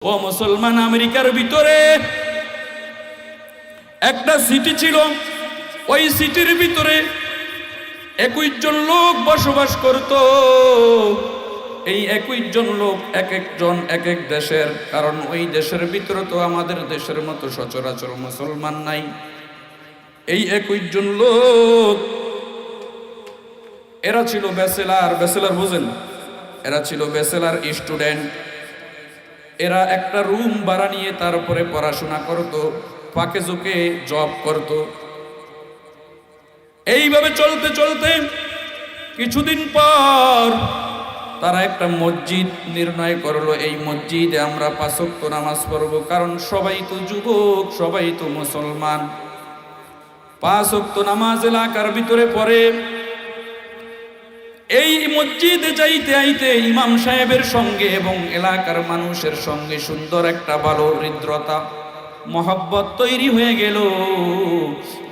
ও মুসলমান, আমেরিকার ভিতরে একটা সিটি ছিল। ওই সিটির ভিতরে 21 জন লোক বসবাস করত। এই 21 জন লোক এক একজন এক এক দেশের, কারণ ওই দেশের ভিতরে তো আমাদের দেশের মতো সচরাচর মুসলমান নাই। এই 21 জন লোক এরা ছিল ব্যাচেলার বুঝেন, এরা ছিল ব্যাচেলার স্টুডেন্ট। এরা একটা রুম ভাড়া নিয়ে তারপরে পড়াশোনা করত, ফাঁকে ঝুঁকে জব করত। এইভাবে চলতে চলতে কিছুদিন পর তারা একটা মসজিদ নির্ণয় করলো। এই মসজিদে আমরা 5 ওয়াক্ত নামাজ পড়বো, কারণ সবাই তো যুবক, সবাই তো মুসলমান। 5 ওয়াক্ত নামাজ এলাকার ভিতরে পড়ে। এই মসজিদে যাইতে আইতে ইমাম সাহেবের সঙ্গে এবং এলাকার মানুষের সঙ্গে সুন্দর একটা ভালো হৃদ্রতা মহব্বত তৈরি হয়ে গেল,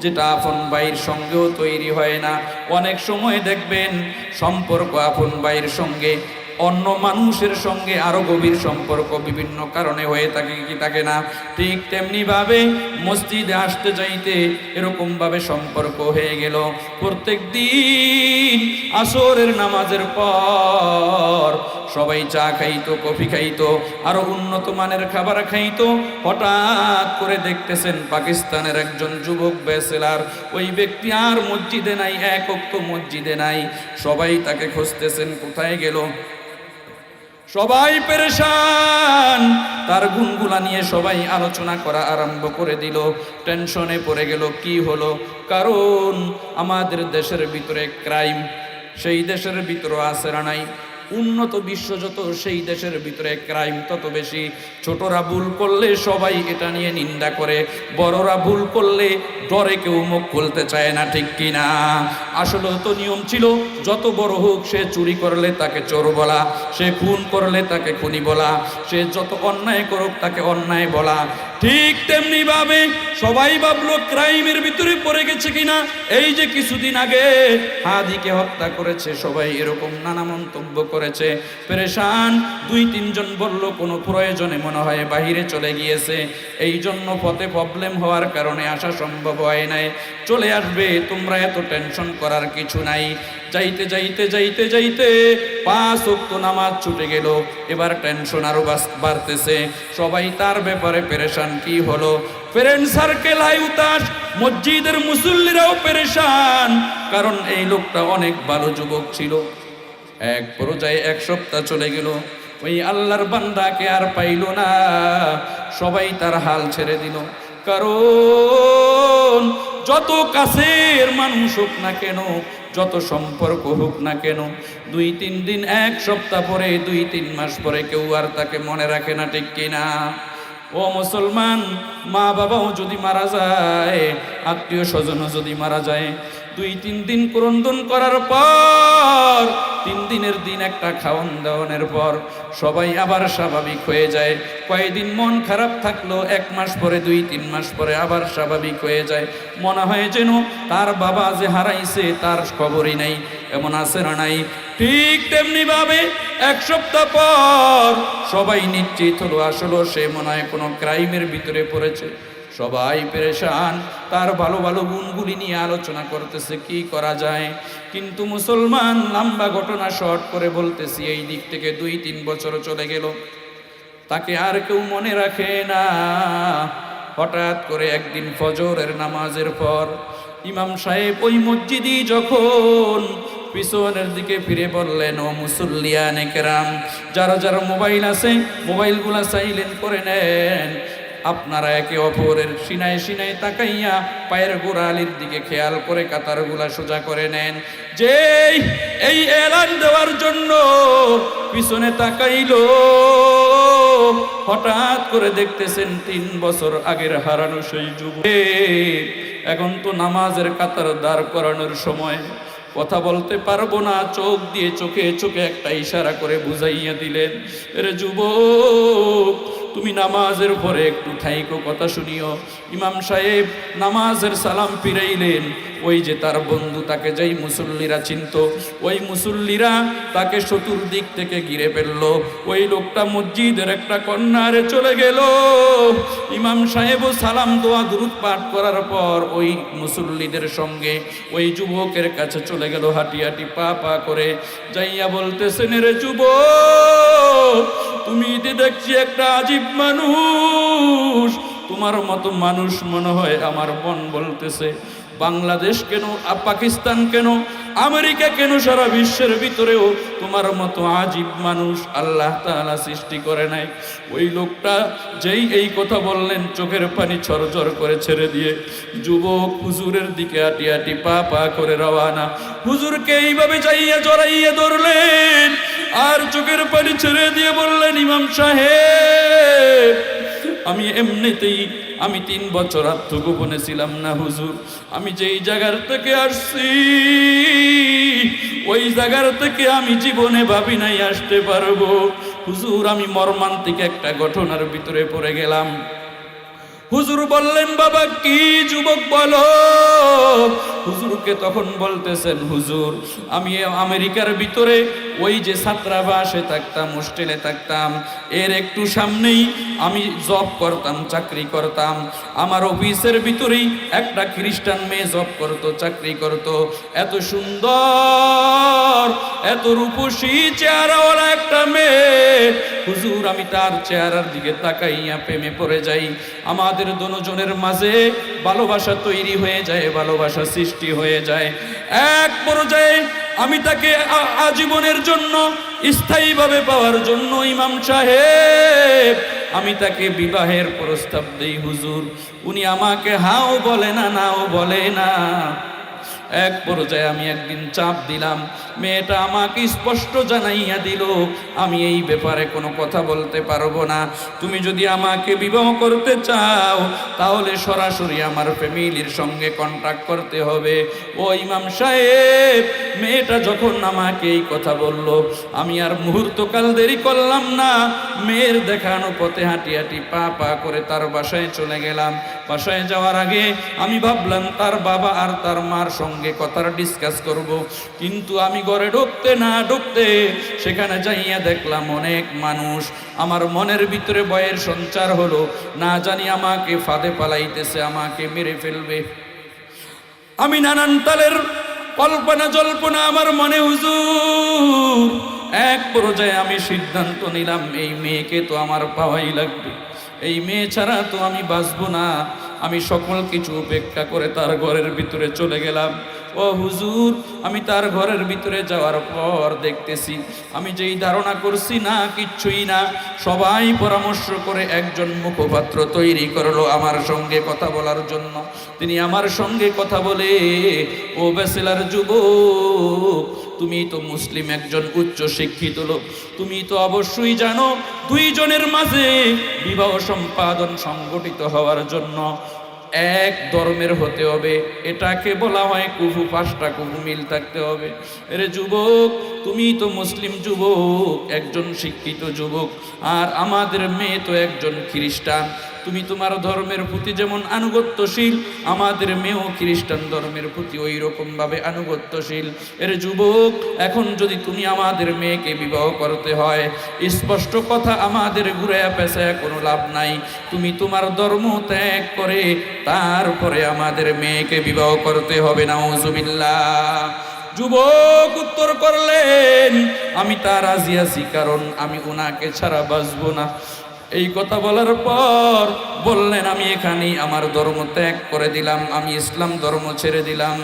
যেটা আপন ভাইয়ের সঙ্গেও তৈরি হয় না। অনেক সময় দেখবেন সম্পর্ক আপন ভাইয়ের সঙ্গে অন্য মানুষের সঙ্গে আরো গভীর সম্পর্ক বিভিন্ন কারণে হয়ে থাকে, কি থাকে না? ঠিক তেমনি ভাবে মসজিদে আসতে যাইতে এরকম ভাবে সম্পর্ক হয়ে গেল। প্রত্যেক দিন আসরের নামাজের পর সবাই চা খাইতো, কফি খাইতো, আরো উন্নত মানের খাবার খাইতো। হঠাৎ করে দেখতেছেন পাকিস্তানের একজন যুবক ব্যাচেলার, ওই ব্যক্তি আর মসজিদে নাই, 1 ওয়াক্ত মসজিদে নাই। সবাই তাকে খুঁজতেছেন, কোথায় গেল? সবাই পেরেশান। তার গুণগুলা নিয়ে সবাই আলোচনা করা আরম্ভ করে দিল। টেনশনে পড়ে গেল, কি হলো? কারণ আমাদের দেশের ভিতরে ক্রাইম সেই দেশের ভিতরে আছে না নাই? উন্নত বিশ্ব যত, সেই দেশের ভিতরে ক্রাইম তত বেশি। ছোটরা ভুল করলে সবাই এটা নিয়ে নিন্দা করে, বড়রা ভুল করলে ডরে কেউ মুখ খুলতে চায় না, ঠিক কিনা? আসলে তো নিয়ম ছিল, যত বড় হোক সে চুরি করলে তাকে চোর বলা, সে খুন করলে তাকে খুনি বলা, সে যত অন্যায় করুক তাকে অন্যায় বলা। ঠিক তেমনি ভাবে সবাই ভাবলো ক্রাইমের ভিতরে পড়ে গেছে কিনা। এই যে কিছুদিন আগে হাদিকে হত্যা করেছে, সবাই এরকম নানা মন্তব্য করেছে। পেরেশান। 2-3 জন বলল কোনো প্রয়োজনে মনে হয় বাহিরে চলে গিয়েছে, এই জন্য পথে প্রবলেম হওয়ার কারণে আসা সম্ভব হয় নাই। চলে আসবে, তোমরা এত টেনশন করার কিছু নাই। যাইতে যাইতে যাইতে যাইতে 5 ওয়াক্ত নামাজ ছুটে গেল। এবার টেনশন আরো বাড়তেছে। সবাই তার ব্যাপারে পেরেশান, কি হলো? ফ্রেন্ড সার্কেল হাই উতাস, মসজিদের মুসল্লিরাও পেরেশান, কারণ এই লোকটা অনেক ভালো যুবক ছিল। এক পর্যায়ে 1 সপ্তাহ চলে গেল, ওই আল্লাহর বান্দাকে আর পাইল না। সবাই তার হাল ছেড়ে দিল। কারণ যত কাছের মানুষ হোক না কেন, যত সম্পর্ক হোক না কেন, 2-3 দিন 1 সপ্তাহ পরে, 2-3 মাস পরে কেউ আর তাকে মনে রাখে না, ঠিক কিনা? ও মুসলমান, মা বাবাও যদি মারা যায়, আত্মীয় স্বজনও যদি মারা যায়, 2-3 দিন ক্রন্দন করার পর, 3 দিনের দিন একটা খাওয়ান দাওয়ানের পর সবাই আবার স্বাভাবিক হয়ে যায়। কয়েকদিন মন খারাপ থাকলো, 1 মাস পরে, 2-3 মাস পরে আবার স্বাভাবিক হয়ে যায়। মনে হয় যেন তার বাবা যে হারাইছে তার খবরই নেই, এমন আছে না নাই? ঠিক তেমনি ভাবে 1 সপ্তাহ পর সবাই নিশ্চিত হলো আসলে সে মনে হয় কোনো ক্রাইমের ভিতরে পড়েছে। সবাই পেরেশান, তার ভালো ভালো গুণগুলি নিয়ে আলোচনা করতেছে, কি করা যায়। কিন্তু মুসলমান, লম্বা ঘটনা শর্ট করে বলতেছি, এই দিক থেকে 2-3 বছর চলে গেল, তাকে আর কেউ মনে রাখে না। হঠাৎ করে একদিন ফজরের নামাজের পর ইমাম সাহেব ওই মসজিদে যখন পিছনের দিকে ফিরে বললেন, ও মুসল্লিয়ানে কেরাম, যারা যারা মোবাইল আছে মোবাইলগুলা সাইলেন্ট করে নেন। আপনারা একে অপরের সিনায় সিনায় তাকাইয়া পায়ের গোড়ালির দিকে খেয়াল করে কাতারগুলা সোজা করে নেন। যে এই এলান দেওয়ার জন্য পিছনে তাকাইলো, হঠাৎ করে দেখতেছেন 3 বছর আগের হারানো সেই যুবক। এখন তো নামাজের কাতার দাঁড় করানোর সময়, কথা বলতে পারবো না, চোখ দিয়ে চোখে চোখে একটা ইশারা করে বুঝাইয়া দিলেন, এরে যুবক, তুমি তুমি নামাজের পরে একটু ঠাইকো, কথা শুনিও। ইমাম সাহেব নামাজের সালাম ফিরাইলেন। ওই যে তার বন্ধু, তাকে যেই মুসল্লিরা চিনত, ওই মুসল্লিরা তাকে চতুর্দিক থেকে ঘিরে ফেলল। ওই লোকটা মসজিদের একটা কর্নারে চলে গেল। ইমাম সাহেবও সালাম দোয়া দুরূদ পাঠ করার পর ওই মুসল্লিদের সঙ্গে ওই যুবকের কাছে চলে গেল, হাঁটি হাঁটি পা পা করে যাইয়া বলতেছেন, রে যুবক, তুমি দেখছি একটা আজীব মানুষ, তোমার মতো মানুষ মনে হয় আমার মন বলতেছে বাংলাদেশ কেন, পাকিস্তান কেন, আমেরিকা কেন, সারা বিশ্বের ভিতরেও তোমার মতো আজীব মানুষ আল্লাহ তাআলা সৃষ্টি করে নাই। ওই লোকটা যেই এই কথা বললেন, চোখের পানি ছরঝর করে ছেড়ে দিয়ে যুবক হুজুরের দিকে হাঁটি হাঁটি পা পা করে রওয়ানা। হুজুরকে এইভাবে যাইয়া জড়াইয়া ধরলেন আর চোখের পানি ছেড়ে দিয়ে বললেন, ইমাম সাহেব, আমি এমনিতেই 3 বছর আত্মগোপনে ছিলাম না হুজুর। আমি যেই জায়গার থেকে আসছি ওই জায়গার থেকে আমি জীবনে ভাবি নাই আসতে পারবো হুজুর। আমি মর্মান্তিক একটা ঘটনার ভিতরে পড়ে গেলাম। হুজুর বললেন, বাবা কি? যুবক বলো। হুজুরকে তখন বলতেছেন, হুজুর আমি আমেরিকার ভিতরে ওই যে ছাত্রাবাসে থাকতাম, হোস্টেলে থাকতাম, এর একটু সামনেই আমি জব করতাম, চাকরি করতাম। আমার অফিসের ভিতরেই একটা খ্রিস্টান মেয়ে জব করতো, চাকরি করতো। এত সুন্দর, এত রূপসী চেহারাওয়ালা একটা মেয়ে হুজুর, আমি তার চেহারার দিকে তাকাইয়া প্রেমে পড়ে যাই। আমাদের দুজনের মাঝে ভালোবাসা তৈরি হয়ে যায়, ভালোবাসা সৃষ্টি হয়ে যায়। এক পর্যায়ে আমি তাকে আজীবনের জন্য, স্থায়ীভাবে পাওয়ার জন্য ইমাম সাহেব আমি তাকে বিবাহের প্রস্তাব দেই হুজুর। উনি আমাকে হাও বলে না, নাও বলে না। এক পর্যায়ে আমি একদিন চাপ দিলাম, মেয়েটা আমাকে স্পষ্ট জানাইয়া দিল, আমি এই ব্যাপারে কোনো কথা বলতে পারবো না। তুমি যদি আমাকে বিবাহ করতে চাও তাহলে সরাসরি আমার ফ্যামিলির সঙ্গে কন্ট্যাক্ট করতে হবে। ও ইমাম সাহেব, মেয়েটা যখন আমাকে এই কথা বলল, আমি আর মুহূর্তকাল দেরি করলাম না। মেয়ের দেখানো পথে হাঁটি হাঁটি পা পা করে তার বাসায় চলে গেলাম। বাসায় যাওয়ার আগে আমি ভাবলাম তার বাবা আর তার মার সঙ্গে কথাটা ডিসকাস করব, কিন্তু আমি ঘরে ঢুকতে না ঢুকতে সেখানে যাইয়া দেখলাম অনেক মানুষ। আমার মনের ভিতরে ভয়ের সঞ্চার হলো, না জানি আমাকে ফাঁদে পালাইতেছে, আমাকে মেরে ফেলবে। আমি নানান তালের কল্পনা জল্পনা আমার মনে হুজুর। এক পর্যায়ে আমি সিদ্ধান্ত নিলাম, এই মেয়েকে তো আমার পাওয়াই লাগবে, এই মেয়ে ছাড়া তো আমি বাঁচবো না। আমি সকল কিছু উপেক্ষা করে তার ঘরের ভিতরে চলে গেলাম। ও হুজুর, আমি তার ঘরের ভিতরে যাওয়ার পর দেখতেছি আমি যেই ধারণা করছি না, কিচ্ছুই না। সবাই পরামর্শ করে একজন মুখপাত্র তৈরি করলো আমার সঙ্গে কথা বলার জন্য। তিনি আমার সঙ্গে কথা বলে, ও ব্যাচেলার যুবক, তুমি তো মুসলিম একজন উচ্চ শিক্ষিত লোক, তুমি তো অবশ্যই জানো 2 জনের মাঝে বিবাহ সম্পাদন সংগঠিত হওয়ার জন্য এক ধর্মের হতে হবে। এটাকে বলা হয় কুফু, 5টা কুফু মিল থাকতে হবে। এরে যুবক, তুমি তো মুসলিম যুবক, একজন শিক্ষিত যুবক, আর আমাদের মেয়ে তো একজন খ্রিস্টান। তুমি তোমার ধর্মের প্রতি যেমন আনুগত্যশীল, আমাদের মেয়েও খ্রিস্টান ধর্মের প্রতি ওই রকম ভাবে আনুগত্যশীল। এর যুবক, এখন যদি তুমি আমাদের মেয়েকে বিবাহ করতে হয়, স্পষ্ট কথা, আমাদের ঘুরায়া পেঁচায়া কোনো লাভ নাই। তুমি তোমার ধর্ম ত্যাগ করে তারপরে আমাদের মেয়েকে বিবাহ করতে হবে। নাউজুবিল্লাহ। যুবক উত্তর করলেন, আমি তা রাজি আছি, কারণ আমি ওনাকে ছাড়া বাঁচবো না। এই কথা বলার পর বললেন, আমি এখানেই আমার ধর্ম ত্যাগ করে দিলাম, আমি ইসলাম ধর্ম ছেড়ে দিলাম।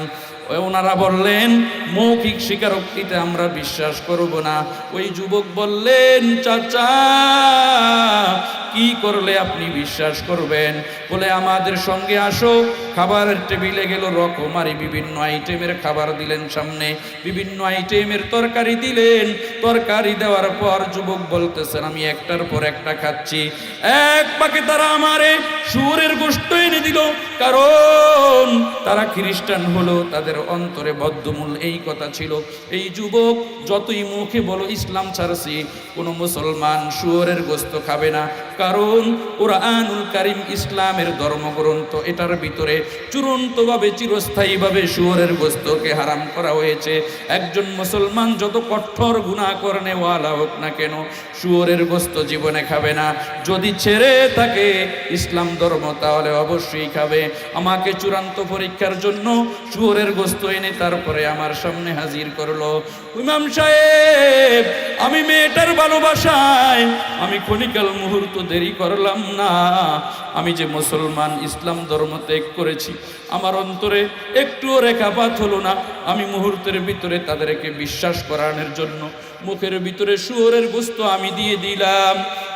ওনারা বললেন, মৌখিক স্বীকারোক্তিতে আমরা বিশ্বাস করব না। ওই যুবক বললেন, চাচা কি করলে আপনি বিশ্বাস করবেন? বলে, আমাদের সঙ্গে আসো। খাবারের টেবিলে গেল, রকমারি বিভিন্ন আইটেমের খাবার দিলেন সামনে, বিভিন্ন আইটেমের তরকারি দিলেন। তরকারি দেওয়ার পর যুবক বলতেছেন, আমি একটার পর একটা খাচ্ছি। এক পাকে তারা আমারে শুয়োরের গোশত এনে দিল, কারণ তারা খ্রিস্টান হলো, তাদের অন্তরে বদ্ধমূল এই কথা ছিল। এই যুবক যতই মুখে বলো ইসলাম ছাড়ছি, কোনো মুসলমান শুয়োরের গোশত খাবে না, কারণ কুরআনুল কারীম ইসলামের ধর্মগ্রন্থ, এটার ভিতরে চূড়ান্তভাবে চিরস্থায়ীভাবে শুয়োরের গোশতকে হারাম করা হয়েছে। একজন মুসলমান যত কঠোর গুনাহ করনেওয়ালা হোক না কেন, শুয়োরের গোশত জীবনে খাবে না। যদি ছেড়ে থাকে ইসলাম ধর্ম তাহলে অবশ্যই খাবে। আমাকে চূড়ান্ত পরীক্ষার জন্য শুয়োরের গোশত এনে তারপরে আমার সামনে হাজির করলো। ইমাম সাহেব, আমি মেয়েটার ভালোবাসায় আমি ক্ষণিকাল মুহূর্ত দেরি করলাম না। আমি যে মুসলমান, ইসলাম ধর্ম ত্যাগ করেছি, আমার অন্তরে একটুও রেখাপাত হলো না। আমি মুহূর্তের ভিতরে তাদেরকে বিশ্বাস করানোর জন্য মুখের ভিতরে শুয়োরের গোশত আমি দিয়ে দিলাম।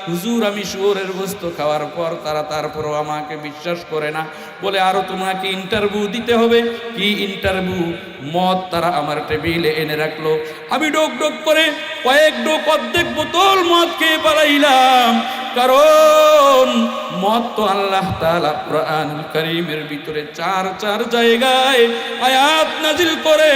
হুজুর, আমি শুয়োরের গোশত খাওয়ার পর তারা তারপরও আমাকে বিশ্বাস করে না, বলে আরো তোমাকে ইন্টারভিউ দিতে হবে। কি ইন্টারভিউ? মদ তারা আমার টেবিলে এনে রাখলো। আমি ডোক ডোক করে কয়েক ডোক অর্ধেক বোতল মদ খেয়ে পালাইলাম। কারণ মদ তো আল্লাহ তাআলা কুরআনুল কারীমের ভিতরে চার জায়গায় আয়াত নাজিল করে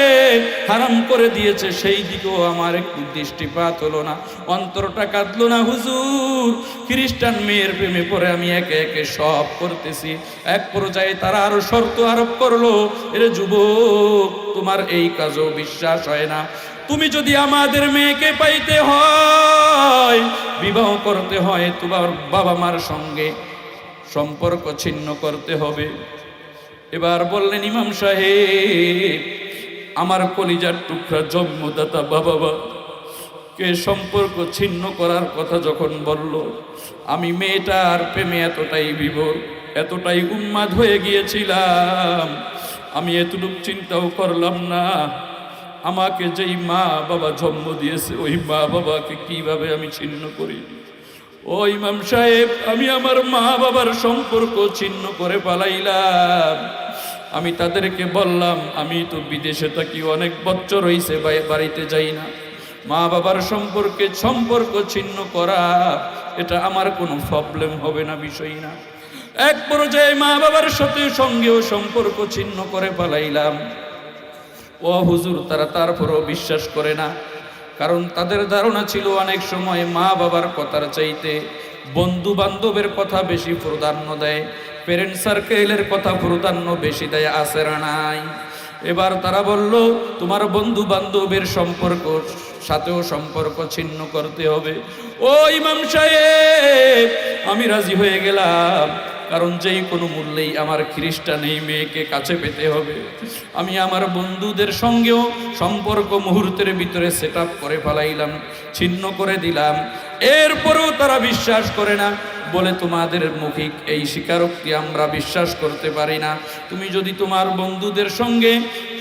হারাম করে দিয়েছে। সেই দিকেও আমার একটু দৃষ্টিপাত হলো না, অন্তরটা কাঁদলো না। হুজুর, খ্রিস্টান মেয়ের প্রেমে পড়ে আমি একে একে সব করতেছি। এক পর্যায়ে তারা আরো শর্ত আরোপ করলো, এরে যুবক, তোমার এই কাজও বিশ্বাস হয় না। তুমি যদি আমাদের মেয়েকে পাইতে হয়, বিবাহ করতে হয়, তোমার বাবা মার সঙ্গে সম্পর্ক ছিন্ন করতে হবে। এবার বললেন, ইমাম সাহেব, আমার কলিজার টুকরা জন্মদাতা বাবা কে সম্পর্ক ছিন্ন করার কথা যখন বলল, আমি মেয়েটার প্রেমে এতটাই বিভোর, এতটাই উন্মাদ হয়ে গিয়েছিলাম, আমি এতটুকু চিন্তাও করলাম না আমাকে যেই মা বাবা জন্ম দিয়েছে ওই মা বাবাকে কিভাবে আমি ছিন্ন করি। ও ইমাম সাহেব, আমি আমার মা বাবার সম্পর্ক ছিন্ন করে পালাইলাম। আমি তাদেরকে বললাম, আমি তো বিদেশে থাকি, অনেক বছর হইছে, বাড়িতে যাই না। মা বাবার সম্পর্ক ছিন্ন করা এটা আমার কোনো প্রবলেম হবে না, বিষয় না। এক পর্যায়ে মা বাবার সঙ্গেও সম্পর্ক ছিন্ন করে পালাইলাম। ও হুজুর, তারা তারপরও বিশ্বাস করে না। কারণ তাদের ধারণা ছিল অনেক সময় মা বাবার কথার চাইতে বন্ধু বান্ধবের কথা বেশি প্রাধান্য দেয়, প্যারেন্ট সার্কেলের কথা প্রাধান্য বেশি দেয়, আছে না নাই? এবার তারা বলল, তোমার বন্ধু বান্ধবের সাথেও সম্পর্ক ছিন্ন করতে হবে। ও ইমাম সাহেব, আমি রাজি হয়ে গেলাম, কারণ যেই কোনো মূল্যেই আমার খ্রিস্টান এই মেয়েকে কাছে পেতে হবে। আমি আমার বন্ধুদের সঙ্গেও সম্পর্ক মুহূর্তের ভিতরে সেট আপ করে ফেলাইলাম, ছিন্ন করে দিলাম। এরপরেও তারা বিশ্বাস করে না, বলে তোমাদের মৌখিক এই স্বীকারোক্তি আমরা বিশ্বাস করতে পারি না। তুমি যদি তোমার বন্ধুদের সঙ্গে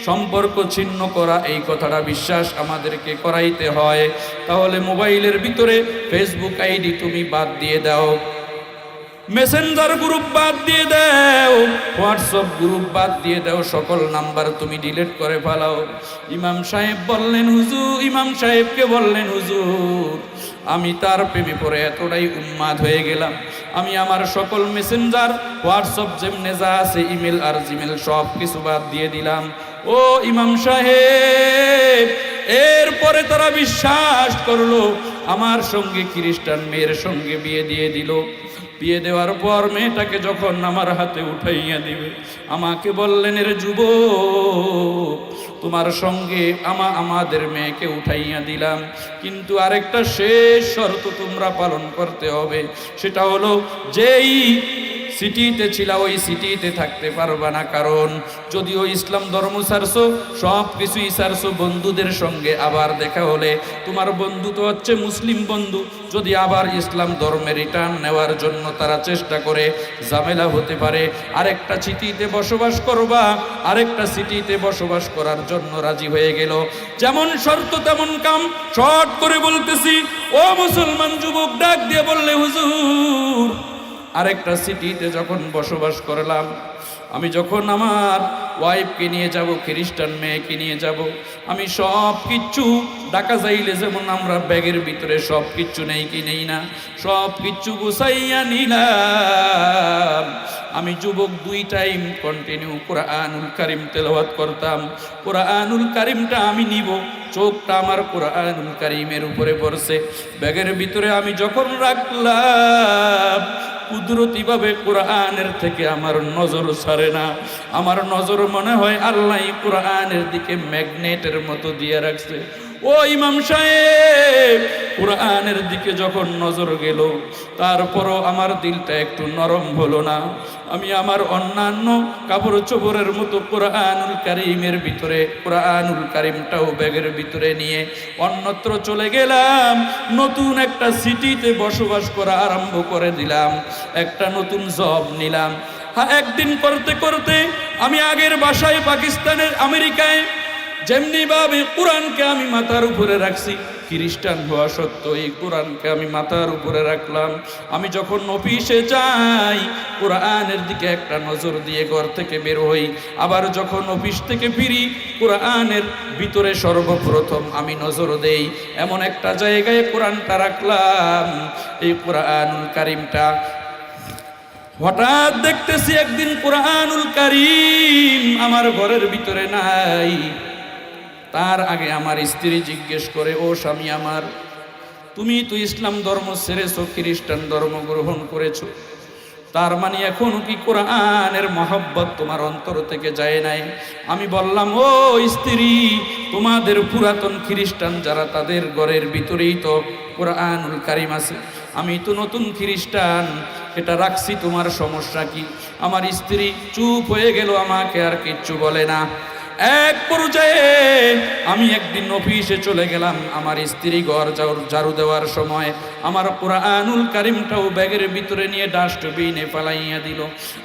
সম্পর্ক ছিন্ন করা এই কথাটা বিশ্বাস আমাদেরকে করাইতে হয়, তাহলে মোবাইলের ভিতরে ফেসবুক আইডি তুমি বাদ দিয়ে দাও, মেসেঞ্জার গ্রুপ বাদ দিয়ে দাও, হোয়াটসঅ্যাপ গ্রুপ বাদ দিয়ে দাও, সকল নাম্বার তুমি ডিলিট করে ফেলাও। ইমাম সাহেবকে বললেন, হুজুর, আমি তার প্রেমে পড়ে এতটাই উন্মাদ হয়ে গেলাম, আমি আমার সকল মেসেঞ্জার, হোয়াটসঅ্যাপ যেমনে যা আছে, ইমেল আর জিমেল সব কিছু বাদ দিয়ে দিলাম। ও ইমাম সাহেব, এরপরে তারা বিশ্বাস করলো, আমার সঙ্গে খ্রিস্টান মেয়ের সঙ্গে বিয়ে দিয়ে দিল। বিয়ে দেওয়ার পর মেয়েটাকে যখন আমার হাতে উঠাইয়া দিবে, আমাকে বললেন, এর যুবক, তোমার সঙ্গে আমাদের মেয়েকে উঠাইয়া দিলাম, কিন্তু আরেকটা শেষ শর্ত তোমরা পালন করতে হবে। সেটা হলো, যেই সিটিতে ছিল ওই সিটিতে থাকতে পারবা না, কারণ যদিও ইসলাম ধর্ম ছাড়ছো, সব কিছুই ছাড়ছো, বন্ধুদের সঙ্গে আবার দেখা হলে, তোমার বন্ধু তো হচ্ছে মুসলিম বন্ধু, যদি আবার ইসলাম ধর্মে রিটার্ন নেওয়ার জন্য তারা চেষ্টা করে, ঝামেলা হতে পারে। আরেকটা সিটিতে বসবাস করবা, আরেকটা সিটিতে বসবাস করার জন্য রাজি হয়ে গেল। যেমন শর্ত তেমন কাম, শর্ট করে বলতেছি। ও মুসলমান যুবক ডাক দিয়ে বললে, হুজুর, আরেকটা সিটিতে যখন বসবাস করলাম, আমি যখন আমার ওয়াইফকে নিয়ে যাব, খ্রিস্টান মেয়েকে নিয়ে যাব, আমি সব কিচ্ছু ঢাকা যাইলে যেমন আমরা ব্যাগের ভিতরে সব কিচ্ছু নেই কি নেই না, সব কিচ্ছু গুছাইয়া নিলাম। আমি যুবক 2 টাইম কন্টিনিউ কোরআনুল কারীম তেলাওয়াত করতাম। কোরআনুল কারীমটা আমি নিব, চোখটা আমার কোরআনুল কারীমের উপরে পড়ছে। ব্যাগের ভিতরে আমি যখন রাখলাম, কুদরতিভাবে কোরআনের থেকে আমার নজর ছাড়ে না। আমার নজর মনে হয় আল্লাহ কোরআনের দিকে ম্যাগনেটের মতো দিয়ে রাখছে। ও ইমাম সাহেব, কোরআনের দিকে যখন নজর গেল, তারপরও আমার দিলটা একটু নরম হলো না। আমি আমার অন্যান্য কাপড় চোপড়ের মতো কোরআনুল কারীমের ভিতরে কোরআনুল কারীমটাও ব্যাগের ভিতরে নিয়ে অন্যত্র চলে গেলাম। নতুন একটা সিটিতে বসবাস করা আরম্ভ করে দিলাম, একটা নতুন জব নিলাম। হ্যাঁ, একদিন করতে করতে আমি আগের বাসায় পাকিস্তানের আমেরিকায় যেমনি ভাবে কোরআনকে আমি মাথার উপরে রাখছি, খ্রিস্টান হওয়া সত্ত্বেও এই কোরআনকে আমি মাথার উপরে রাখলাম। আমি যখন অফিসে যাই, কোরআনের দিকে একটা নজর দিয়ে ঘর থেকে বের হই। আবার যখন অফিস থেকে ফিরি, কোরআনের ভিতরে সর্বপ্রথম আমি নজর দেই। এমন একটা জায়গায় কোরআনটা রাখলাম, এই কোরআনুল কারীমটা। হঠাৎ দেখতেছি একদিন কোরআনুল কারীম আমার ঘরের ভিতরে নাই। তার আগে আমার স্ত্রী জিজ্ঞেস করে, ও স্বামী আমার, তুমি তো ইসলাম ধর্ম ছেড়েছো, খ্রিস্টান ধর্ম গ্রহণ করেছো, তার মানে এখনো কি কোরআনের মহব্বত তোমার অন্তর থেকে যায় নাই? আমি বললাম, ও স্ত্রী, তোমাদের পুরাতন খ্রিস্টান যারা, তাদের ঘরের ভিতরেই তো কোরআনুল কারীম আছে। আমি তো নতুন খ্রিস্টান, এটা রাখছি, তোমার সমস্যা কি? আমার স্ত্রী চুপ হয়ে গেল, আমাকে আর কিচ্ছু বলে না। এক পর্যায়ে আমি একদিন অফিসে চলে গেলাম। আমার স্ত্রী ঘর ঝাড়ু দেওয়ার সময় আমার কোরআনুল কারীমটাও ব্যাগের ভিতরে নিয়ে ডাস্টবিনে ফেলাইয়া দিল।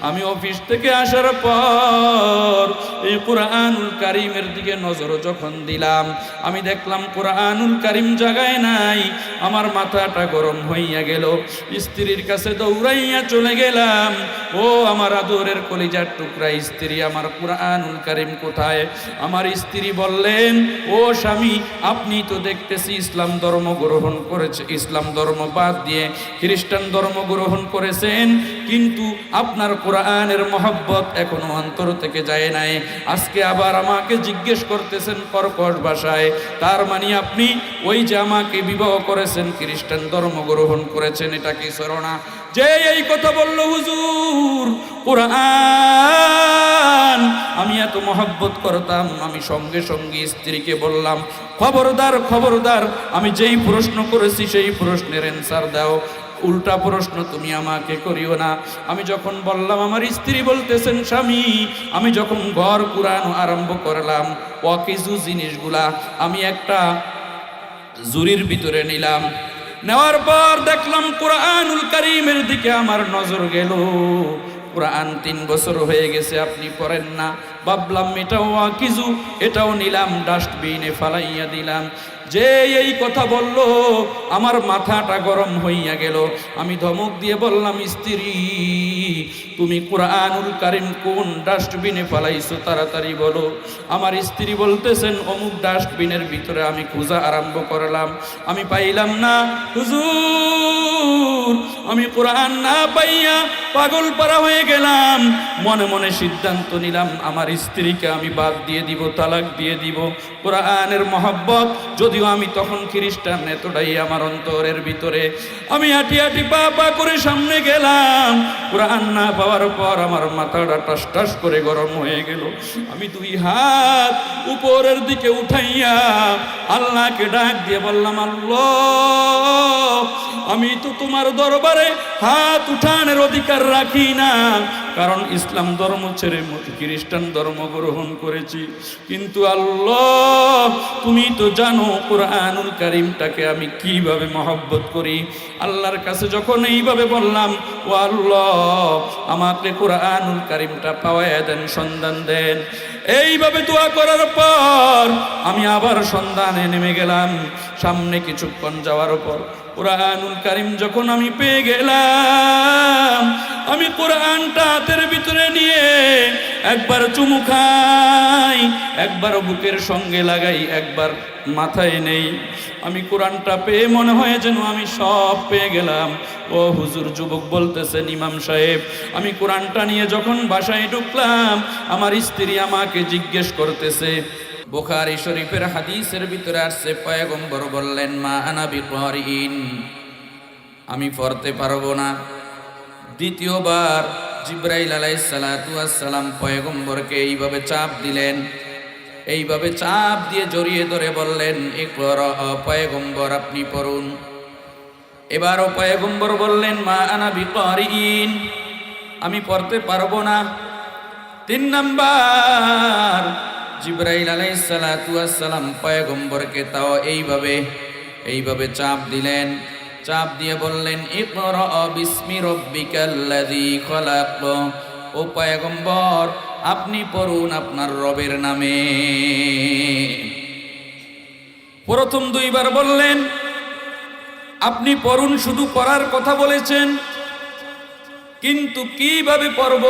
আমি অফিস থেকে আসার পর এই কোরআনুল কারীমের দিকে নজর যখন দিলাম, আমি দেখলাম কোরআনুল কারীম জায়গায় নাই। আমার মাথাটা গরম হইয়া গেল। স্ত্রীর কাছে দৌড়াইয়া চলে গেলাম, ও আমার আদরের কলিজার টুকরা স্ত্রী, আমার কোরআনুল কারীম কোথায়? আমার স্ত্রী বললেন, ও স্বামী, আপনি তো দেখতেছি ইসলাম ধর্ম গ্রহণ করেছে, ইসলাম ধর্ম বাদ দিয়ে খ্রিস্টান ধর্ম গ্রহণ করেছেন, কিন্তু আপনার কোরআনের মহব্বত এখনো অন্তর থেকে যায় নাই। আজকে আবার আমাকে জিজ্ঞেস করতেছেন কর্কশ ভাষায়, তার মানে আপনি ওই যে আমাকে বিবাহ করেছেন, খ্রিস্টান ধর্ম গ্রহণ করেছেন, এটা কি সরনা? যে এই কথা বলল, হুজুর, কোরআন আমি এত মহব্বত করতাম। আমি সঙ্গে সঙ্গে স্ত্রীকে বললাম, খবরদার খবরদার, আমি যেই প্রশ্ন করেছি সেই প্রশ্নের অ্যান্সার দাও, উল্টা প্রশ্ন তুমি আমাকে করিও না। আমি যখন বললাম, আমার স্ত্রী বলতেছেন, স্বামী, আমি যখন ঘর কুরানো আরম্ভ করলাম, কিছু জিনিসগুলা আমি একটা জুরির ভিতরে নিলাম। নেওয়ার পর দেখলাম কোরআনুল কারীমের দিকে আমার নজর গেল। কোরআন 3 বছর হয়ে গেছে আপনি পড়েন না। ভাবলাম এটাও কিছু, এটাও নিলাম, ডাস্টবিনে ফালাইয়া দিলাম। যে এই কথা বলল, আমার মাথাটা গরম হইয়া গেল। আমি ধমক দিয়ে বললাম, স্ত্রী, তুমি কোরআনুল কারীম কোন ডাস্টবিনে ফালাইছো, তাড়াতাড়ি বলো। আমার স্ত্রী বলতেছেন, অমুক ডাস্টবিনের ভিতরে। আমি খোঁজা আরম্ভ করলাম, আমি পাইলাম না। হুজুর, আমি কোরআন না পাইয়া পাগল পারা হয়ে গেলাম। মনে মনে সিদ্ধান্ত নিলাম, আমার স্ত্রীকে আমি বাদ দিয়ে দিব, তালাক দিয়ে দিব। কোরআনের মহব্বত, যদিও আমি তখন খ্রিস্টান, এতটাই আমার অন্তরের ভিতরে। আমি হাঁটি হাঁটি পা পা করে সামনে গেলাম। কোরআন না পাওয়ার পর আমার মাথাটা টাস টাস করে গরম হয়ে গেল। আমি 2 হাত উপরের দিকে উঠাইয়া আল্লাহকে ডাক দিয়ে বললাম, আল্লাহ, আমি তো তোমার দরবারে হাত উঠানের অধিকার রাখি না, কারণ ইসলাম ধর্ম ছেড়ে খ্রিস্টান ধর্ম গ্রহণ করেছি। কিন্তু আল্লাহ, তুমি তো জানো কোরআনুল কারীমটাকে আমি কিভাবে মহব্বত করি। আল্লাহর কাছে যখন এইভাবে বললাম, ও আল্লাহ, আমাকে কোরআনুল কারীমটা পাওয়ায় দেন, সন্ধান দেন। এইভাবে দোয়া করার পর আমি আবার সন্ধানে নেমে গেলাম। সামনে কিছুক্ষণ যাওয়ার পর কোরআনুল কারীম যখন আমি পেয়ে গেলাম, আমি কোরআনটা হাতের ভিতরে নিয়ে একবার চুমু খাই, একবার বুকের সঙ্গে লাগাই, একবার মাথায় নেই। আমি কোরআনটা পেয়ে মনে হয় যেন আমি সব পেয়ে গেলাম। ও হুজুর, যুবক বলতেছেন, ইমাম সাহেব, আমি কোরআনটা নিয়ে যখন বাসায় ঢুকলাম, আমার স্ত্রী আমাকে জিজ্ঞেস করতেছে। বুখারী শরীফের হাদিসের ভিতরে আসছে, পয়গম্বর বললেন, মা আনা বিকারিন, আমি পড়তে পারবো না। দ্বিতীয়বার জিবরাইল আলাইহিস সালাতু ওয়াস সালাম পয়গম্বরকে এইভাবে চাপ দিলেন, এইভাবে চাপ দিয়ে জড়িয়ে ধরে বললেন, ইকরা, পয়গম্বর আপনি পড়ুন। এবারও পয়গম্বর বললেন, মা আনা বিকারিন, আমি পড়তে পারবো না। 3 নাম্বার জিবরাইল আলাইহিস সালাতু ওয়াস সালাম পয়গম্বরকে তাও এইভাবে চাপ দিলেন, চাপ দিয়ে বললেন, ইকরা বিসমি রাব্বিকাল্লাযী খলাক, ও পয়গম্বর আপনি পড়ুন আপনার রবের নামে। প্রথম 2 বার বললেন আপনি পড়ুন, শুধু পড়ার কথা বলেছেন, কিন্তু কিভাবে পড়ব,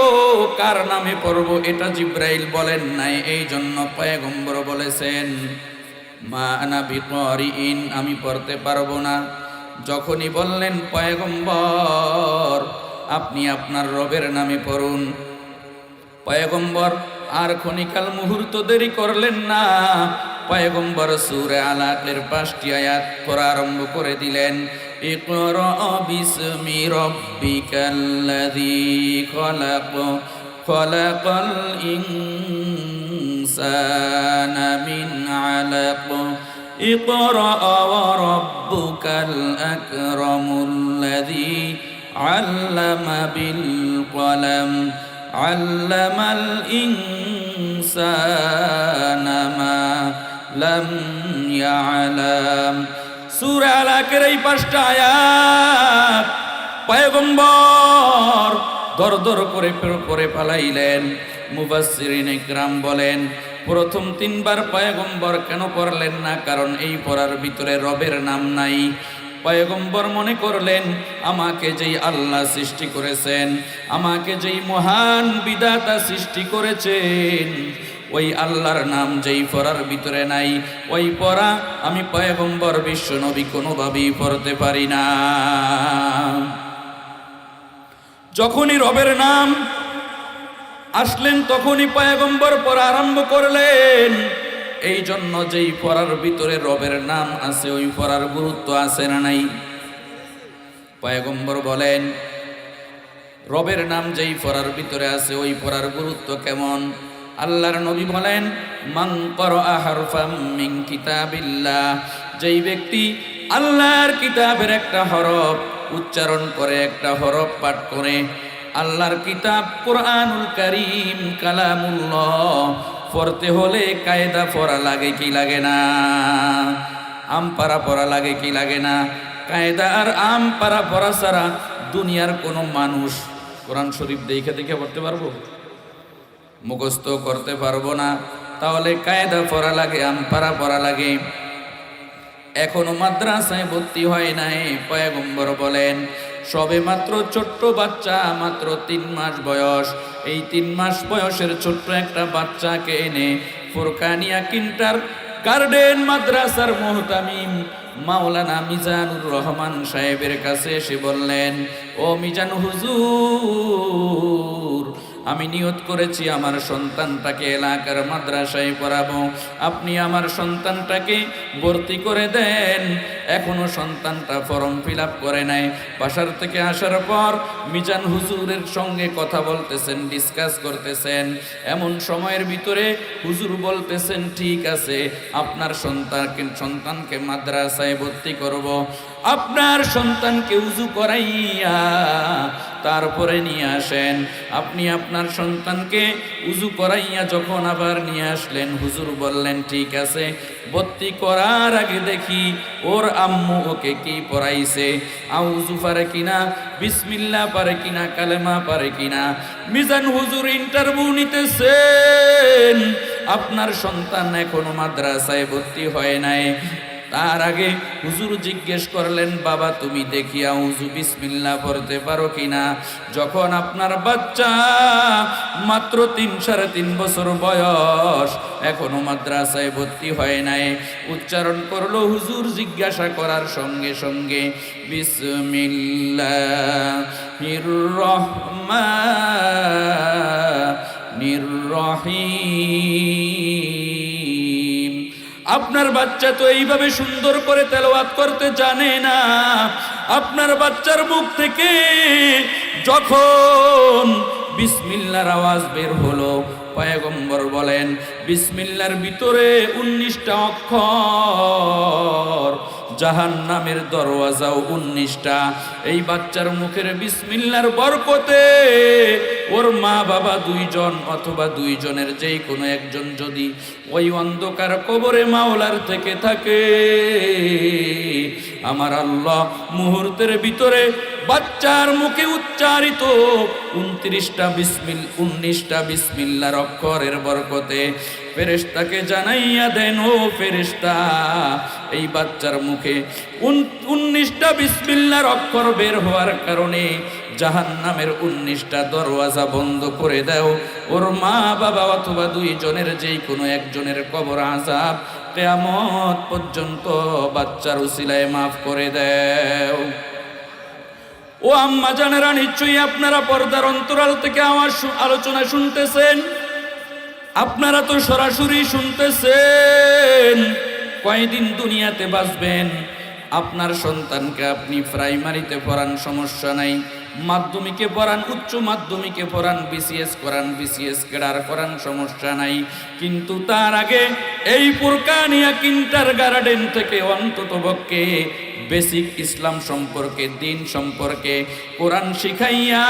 কার নামে পড়ব এটা জিবরাইল বলেন নাই। এই জন্য পয়গম্বর বলেছেন, মা আনা বিকারিন, আমি পড়তে পারবো না। যখনই বললেন পয়গম্বর আপনি আপনার রবের নামে পড়ুন, পয়গম্বর আর ক্ষণিকাল মুহূর্ত দেরি করলেন না। পয়গম্বর সূরা আলাকের 5টি আয়াত পড়া আরম্ভ করে দিলেন। ইকরা বিসমি রাব্বিকাল্লাযী খলাক, খলাকাল ইনসানা মিন আলাক, ইকরা ওয়া রাব্বুকাল আকরামুল্লাযী আল্লামা বিল কলম, আল্লামাল ইনসানা মা লাম ইয়ালাম। সূরা আলাকের এই 5টা আয়াত পয়গম্বর দর করে পড়ে পালাইলেন। মুফাসসিরিন ইকরাম বলেন, প্রথম 3 বার পয়গম্বর কেন পড়লেন না? কারণ এই পড়ার ভিতরে রবের নাম নাই। পয়গম্বর মনে করলেন, আমাকে যেই আল্লাহ সৃষ্টি করেছেন, আমাকে যেই মহান বিধাতা সৃষ্টি করেছেন, ওই আল্লাহর নাম যেই পড়ার ভিতরে নাই, ওই পড়া আমি পয়গম্বর বিশ্ব নবী কোনোভাবেই পড়তে পারি না। যখনই রবের নাম আসলেন তখনই পয়গম্বর পড়া আরম্ভ করলেন। এই জন্য যেই পড়ার ভিতরে রবের নাম আছে, ওই পড়ার গুরুত্ব আছে না নাই? পয়গম্বর বলেন, রবের নাম যেই পড়ার ভিতরে আছে, ওই পড়ার গুরুত্ব কেমন? আল্লাহর নবী বলেন, মান ক্বারাআ হারফাম মিন কিতাবিল্লাহ, যেই ব্যক্তি আল্লাহর কিতাবের একটা হরফ উচ্চারণ করে, একটা হরফ পাঠ করে, আল্লাহর কিতাব কুরআনুল কারীম কালামুল্লাহ পড়তে হলে কায়দা পড়া লাগে কি লাগে না? আমপারা পড়া লাগে কি লাগে না? কায়দা আর আমপারা পড়া ছাড়া দুনিয়ার কোনো মানুষ কোরআন শরীফ দেখে পড়তে পারবো? মুখস্থ করতে পারবো না। তাহলে কায়দা পড়া লাগে, আমপারা পড়া লাগে। এখনো মাদ্রাসায় ভর্তি হয় নাই। পয়গম্বর বলেন, সবে মাত্র ছোট্ট বাচ্চা, মাত্র 3 মাস বয়স, এই 3 মাস বয়সের ছোট্ট একটা বাচ্চাকে এনে ফুরকানিয়া কিন্টার গার্ডেন মাদ্রাসার মুহতামিম মাওলানা মিজানুর রহমান সাহেবের কাছে এসে বললেন, ও মিজান হুজুর, আমি নিয়ত করেছি আমার সন্তানটাকে এলাকার মাদ্রাসায় পড়াবো, আপনি আমার সন্তানটাকে ভর্তি করে দেন। এখনো সন্তানটা ফর্ম ফিল আপ করে নাই। বাসার থেকে আসার পর মিজান হুজুরের সঙ্গে কথা বলতেছেন, ডিসকাস করতেছেন। এমন সময়ের ভিতরে হুজুর বলতেছেন, ঠিক আছে, আপনার সন্তানকে মাদ্রাসায় ভর্তি করব। আপনার সন্তানকে উজু করাইয়া তারপরে নিয়ে আসেন। আপনি আপনার সন্তানকে উজু করাইয়া যখন আবার নিয়ে আসলেন, হুজুর বললেন, ঠিক আছে, ভর্তি করার আগে দেখি ওর আম্মু ওকে কি পড়াইছে, আউযু পারে কিনা, বিসমিল্লাহ পারে কিনা, কালেমা পারে কিনা। মিজান হুজুর ইন্টারভিউ নিতেছেন, আপনার সন্তান এখনো মাদ্রাসায় ভর্তি হয় নাই। তার আগে হুজুর জিজ্ঞেস করলেন, বাবা তুমি দেখি আউযু বিসমিল্লাহ পড়তে পারো কিনা। যখন আপনার বাচ্চা মাত্র 3-3.5 বছর বয়স, এখনো মাদ্রাসায় ভর্তি হয় নাই, উচ্চারণ করলো হুজুর জিজ্ঞাসা করার সঙ্গে সঙ্গে, বিসমিল্লাহির রহমানির রহিম। আপনার বাচ্চা তো এইভাবে সুন্দর করে তেলাওয়াত করতে জানে না। আপনার বাচ্চার মুখ থেকে যখন বিসমিল্লাহর আওয়াজ বের হলো, পয়গম্বর বলেন বিসমিল্লাহর ভিতরে 19টা অক্ষর, জাহান্নামের দরওয়াজাও 19টা। এই বাচ্চার মুখের বিসমিল্লাহর বরকতে ওর মা বাবা 2 জন অথবা 2 জনের যেই কোনো একজন যদি ওই অন্ধকার কবরে মাওলার থেকে থাকে, আমার আল্লাহ মুহূর্তের ভিতরে বাচ্চার মুখে উচ্চারিত 19টা বিসমিল্লাহর অক্ষরের বরকতে ফেরেশতাকে জানাইয়া দেন, ও ফেরেশতা, এই বাচ্চার মুখে 19টা বিসমিল্লাহর অক্ষর বের হওয়ার কারণে জাহান্নামের 19টা দরওয়াজা বন্ধ করে দাও। ওর মা বাবা অথবা 2 জনের যেই কোনো একজনের কবর আযাব কিয়ামত পর্যন্ত বাচ্চার উসিলায় মাফ করে দাও। ও আম্মা জানেরা, নিশ্চয়ই আপনারা পর্দার অন্তরাল থেকে আমার আলোচনা শুনতেছেন, আপনারা তো সরাসরি শুনতেছেন। কয়দিন দুনিয়াতে বাঁচবেন? আপনার সন্তানকে আপনি প্রাইমারিতে পড়ান, সমস্যা নাই, মাধ্যমিকে পড়ান, উচ্চ মাধ্যমিকে পড়ান, বিসিএস করান, বিসিএস কেডার করান, সমস্যা নাই। কিন্তু তার আগে এই ফুরকানিয়া কিন্ডারগার্টেন থেকে অন্ততপক্ষে বেসিক ইসলাম সম্পর্কে, দিন সম্পর্কে কোরআন শিখাইয়া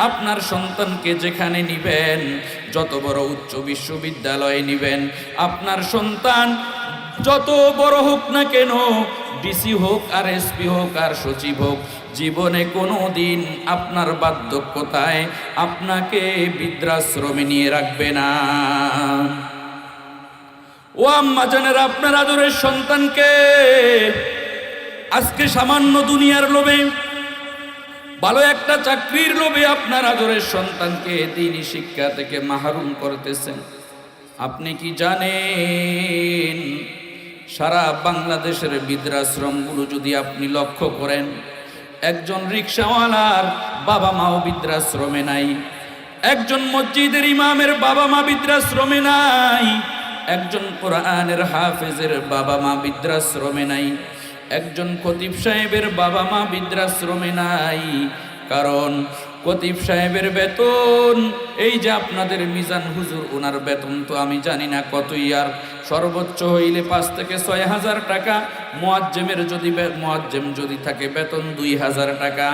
আপনার সন্তানকে যেখানে নিবেন, যত বড় উচ্চ বিশ্ববিদ্যালয়ে নিবেন, আপনার সন্তান যত বড় হোক না কেন, ডিসি হোক আর এসপি হোক আর সচিব হোক, জীবনে কোনো দিন আপনার বার্ধক্যতায় আপনাকে বৃদ্ধাশ্রমে নিয়ে রাখবে না। ও আম্মা জানেরা, আপনার আদরের সন্তানকে আজকে সামান্য দুনিয়ার লোভে, ভালো একটা চাকরির লোভে আপনার আদরের সন্তানকে দ্বীনি শিক্ষা থেকে মাহরুম করতেছেন। আপনি কি জানেন, সারা বাংলাদেশের বৃদ্ধাশ্রমগুলো যদি আপনি লক্ষ্য করেন, একজন রিকশাওয়ালার বাবা মাও বৃদ্ধাশ্রমে নাই, একজন মসজিদের ইমামের বাবা মা বৃদ্ধাশ্রমে নাই, একজন কোরআনের হাফেজের বাবা মা বৃদ্ধাশ্রমে নাই, একজন খতিব সাহেবের বাবা মা বৃদ্ধাশ্রমে নাই। কারণ খতিব সাহেবের বেতন, এই যে আপনাদের মিজান হুজুর, ওনার বেতন তো আমি জানি না কতই, আর সর্বোচ্চ হইলে 5 থেকে 6 হাজার টাকা। মুয়াজ্জেমের মুয়াজ্জেম যদি থাকে বেতন 2000 টাকা।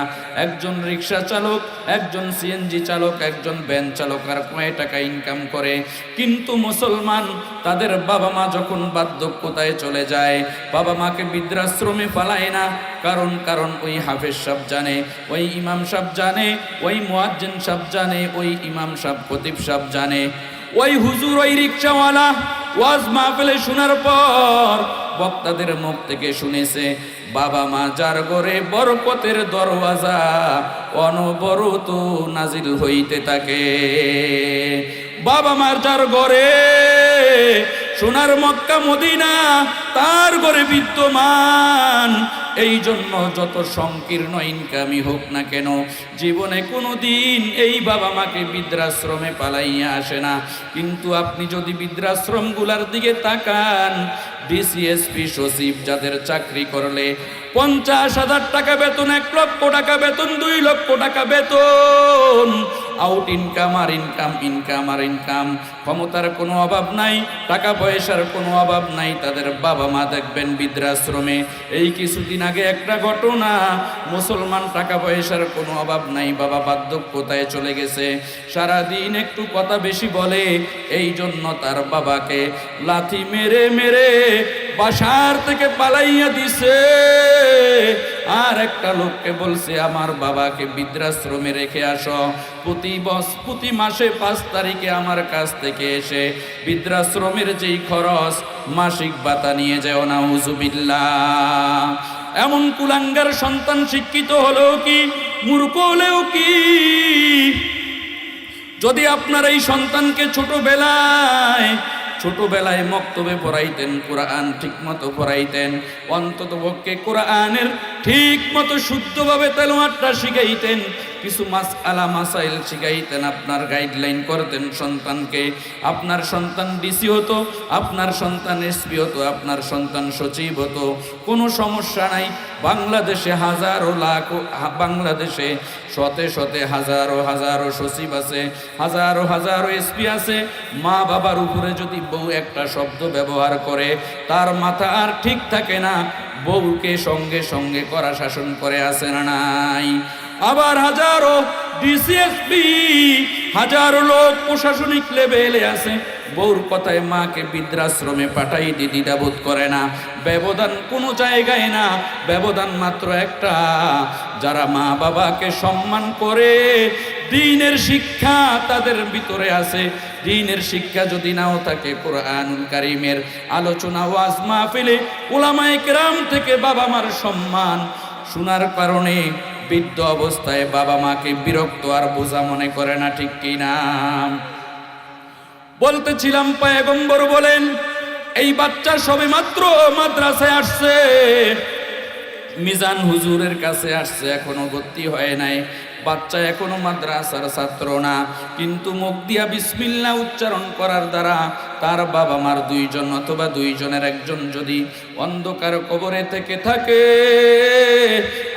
একজন রিক্সা চালক, একজন সিএনজি চালক, একজন ভ্যান চালক আর কয় টাকা ইনকাম করে। কিন্তু মুসলমান তাদের বাবা মা যখন বার্ধক্যতায় চলে যায়, বাবা মাকে বৃদ্ধাশ্রমে ফালায় না। কারণ ওই হাফেজ সাহেব জানে, ওই ইমাম সাহেব জানে, ওই মুয়াজ্জিন সাহেব জানে, ওই ইমাম সাহেব খতিব সাহেব জানে, ওই হুজুর, ওই রিকশাওয়ালা ওয়াজ মাহফিলে শোনার পর বক্তাদের মুখ থেকে শুনেছে, বাবা মা যার ঘরে বরকতের দরওয়াজা অনবরত নাজিল হইতে থাকে। বাবা মার যার ঘরে সোনার মক্কা মদিনা তার ঘরে বিদ্যমান। এই জন্য যত সংকীর্ণ ইনকামই হোক না কেন, জীবনে কোনো দিন এই বাবা মাকে বৃদ্ধাশ্রমে পালাইয়া আসে না। কিন্তু আপনি যদি বৃদ্ধাশ্রমগুলার দিকে তাকান, ডিসিএসপি সচিব যাদের চাকরি করলে 50,000 টাকা বেতন, 1 লক্ষ টাকা বেতন, 2 লক্ষ টাকা বেতন, আউট ইনকাম আর ইনকাম, ইনকাম আর ইনকাম, ক্ষমতার কোনো অভাব নাই, টাকা পয়সার কোনো অভাব নাই, তাদের বাবা মা দেখবেন বৃদ্ধাশ্রমে। এই কিছুদিন আগে একটা ঘটনা, মুসলমান টাকা পয়সার কোনো অভাব নাই, বাবা বার্ধক্যতায় চলে গেছে, সারাদিন একটু কথা বেশি বলে, এই জন্য তার বাবাকে লাথি মেরে মেরে বাসার থেকে পালাইয়া দিছে। আর একটা লোককে বলছে আমার বাবাকে বৃদ্ধাশ্রমে রেখে আসো, প্রতি মাসে 5 তারিখে আমার কাছ থেকে এসে বৃদ্ধাশ্রমের যেই খরচ মাসিক ভাতা নিয়ে যাও। নাউজুবিল্লাহ। এমন কুলাঙ্গার সন্তান শিক্ষিত হলেও কি, মূর্খ হলেও কি, যদি আপনার এই সন্তানকে ছোটবেলায় মক্তবে পড়াইতেন, কোরআন ঠিক মতো পড়াইতেন, অন্তত পক্ষে কোরআনের ঠিক মতো শুদ্ধভাবে তেলাওয়াতটা শিখাইতেন, কিছু মাসআলা মাসাইল শিখাইতেন, আপনার গাইডলাইন করতেন সন্তানকে, আপনার সন্তান ডিসি হতো, আপনার সন্তান এসপি হতো, আপনার সন্তান সচিব হতো, কোনো সমস্যা নাই। বাংলাদেশে বাংলাদেশে শতে হাজারো সচিব আছে, হাজারো এসপি আছে। মা বাবার উপরে যদি বউ একটা শব্দ ব্যবহার করে তার মাথা আর ঠিক থাকে না, বউকে সঙ্গে করা শাসন করে আছে না নাই? আবার হাজারো ডিসিএসপি, হাজারো লোক প্রশাসনিক লেভেলে আছে, বউর কথায় মাকে বৃদ্ধাশ্রমে পাঠাই দ্বিধাবোধ করে না। ব্যবধান কোনো জায়গায় না, ব্যবধান মাত্র একটা, যারা মা বাবাকে সম্মান করে, দ্বীনের শিক্ষা তাদের ভিতরে আছে। দ্বীনের শিক্ষা যদি নাও থাকে, কোরআনুল কারীমের আলোচনা ওয়াজ মাহফিলে উলামায়ে কেরাম থেকে বাবা মার সম্মান শোনার কারণে বৃদ্ধ অবস্থায় বাবা মাকে বিরক্ত আর বোঝা মনে করে না, ঠিক কি না? বলতেছিলাম, পয়গম্বর বলেন এই বাচ্চা সবে মাত্র মাদ্রাসায় আসছে, মিজান হুজুরের কাছে আসছে, এখনো ভর্তি হয় নাই, বাচ্চা এখনো মাদ্রাসার ছাত্র না, কিন্তু মুখ দিয়া বিসমিল্লাহ উচ্চারণ করার দ্বারা তার বাবা মার 2 জন অথবা 2 জনের একজন যদি অন্ধকার কবরে থেকে থাকে,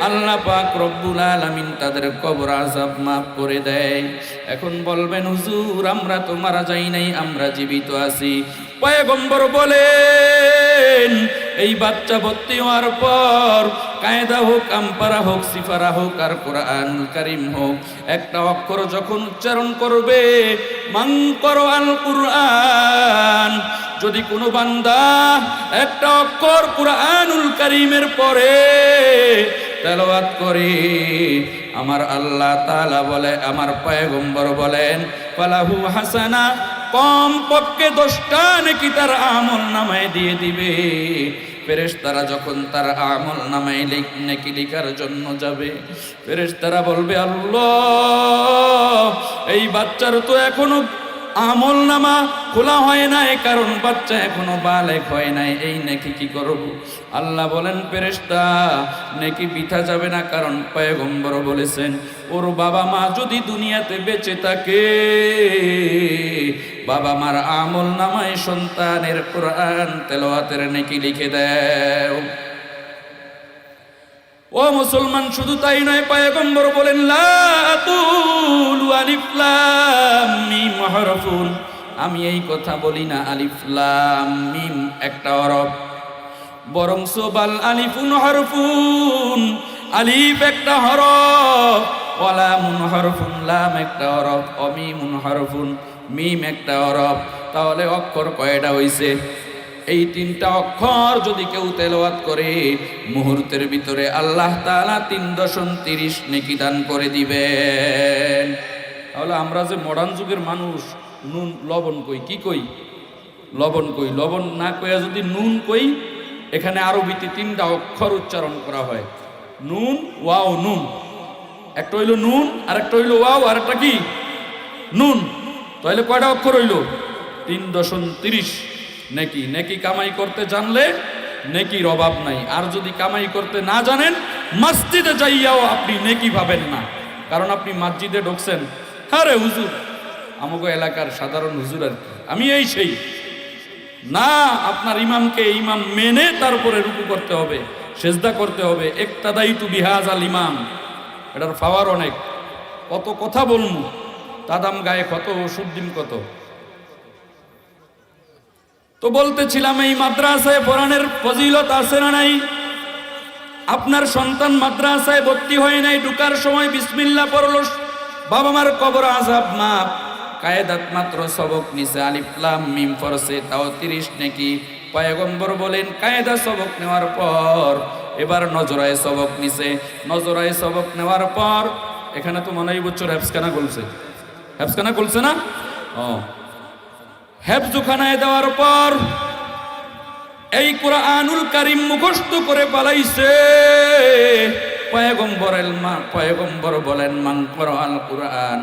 আল্লাহ পাক রব্বুল আলামিন তাদের কবর আযাব মাফ করে দেয়। এখন বলবেন হুজুর আমরা তো মারা যাই নাই, আমরা জীবিত আছি। পয়গম্বর বলেন এই বাচ্চা ভর্তি হওয়ার পর কায়দা হোক, আমপারা হোক, সিফারা হোক আর কোরআনুল কারীম হোক, একটা অক্ষর যখন উচ্চারণ করবে, মান করআল কুরআন, যদি কোনো বান্দা একটা অক্ষর কোরআনুল কারীমের পরে তেলাওয়াত করে, আমার আল্লাহ তাআলা বলে, আমার পয়গম্বর বলেন, ফালাহু হাসানা, কম পক্ষে 10টা নেকি তার আমল নামায় দিয়ে দিবে। ফেরেশতারা যখন তার আমল নামায় নেকি লিখার জন্য যাবে, ফেরেশতারা বলবে আল্লাহ এই বাচ্চার তো এখনো আমল নামা খোলা হয় নাই, কারণ বাচ্চা এখনো বালেগ হয় নাই, এই নেকি কি করব? আল্লাহ বলেন ফেরেশতা নেকি বৃথা যাবে না, কারণ পয়গম্বর বলেছেন ওর বাবা মা যদি দুনিয়াতে বেঁচে থাকে, বাবা মার আমল নামায় সন্তানের কোরআন তেলাওয়াতের নেকি লিখে দেও। ও মুসলমান, শুধু তাই নয়, পয়গম্বর বলেন লা তুলু আলিফ লাম মিম হরফুন, আমি এই কথা বলি না আলিফ লাম মিম একটা হরফ, বরং সোবাল আলিফুন হরফুন, আলিফ একটা হরফ, ওয়ালামুন হরফুন, লাম একটা হরফ, অমিমুন হরফুন, মিম একটা হরফ। তাহলে অক্ষর কয়টা হইছে? এই 3টা অক্ষর যদি কেউ তেলাওয়াত করে, মুহূর্তের ভিতরে আল্লাহ তাআলা 3.30 নেকি দান করে দিবেন। তাহলে আমরা যে মডার্ন যুগের মানুষ, নুন লবণ কই, কি কই? লবণ কই। লবণ না কইয়া যদি নুন কই, এখানে আরবিতে 3টা অক্ষর উচ্চারণ করা হয়, নুন ওয়াও নুন। একটা হইল নুন, আর একটা হইল ওয়াও, আর একটা কি নুন। তাহলে কয়টা অক্ষর হইল? 3.30 নেকি। নেকি কামাই করতে জানলে নেকির অভাব নাই, আর যদি কামাই করতে না জানেন, মসজিদে যাইয়াও আপনি নেকি পাবেন না, কারণ আপনি মসজিদে ঢুকছেন, আরে হুজুর আমাকে এলাকার সাধারণ হুজুর আর কি, আমি এই সেই না, আপনার ইমামকে ইমাম মেনে তারপরে রুকু করতে হবে, সেজদা করতে হবে। ইক্তাদাইতু বিহাযাল ইমাম, এটার পাওয়ার অনেক। কত কথা বলমু, তাদাম গায়ে কত, ওষুধ ডিম কত। তো বলতেছিলাম এই মাদ্রাসায় পড়ানোর ফজিলত আছে না নাই? আপনার সন্তান মাদ্রাসায় ভর্তি হয় নাই, ঢুকার সময় বিসমিল্লাহ পড়ল, বাবা মার কবর আযাব মাপ, কায়েদাত মাত্র সবক নিছে, আলিফ লাম মিম পড়ছে, তাও 30 নেকি। পয়গম্বর বলেন কায়েদা সবক নেওয়ার পর এবার নজরায় সবক নিছে। নজরায় সবক নেওয়ার পর এখানে তো মনে হয় বছর হেফসখানা খুলছে, হেফসখানা খুলছে না? হেফজখানায় দেওয়ার পর এই কুরআনুল কারীম মুখস্থ করে পালাইছে। পয়গম্বর বলেন, মান ক্বরাআল কুরআন,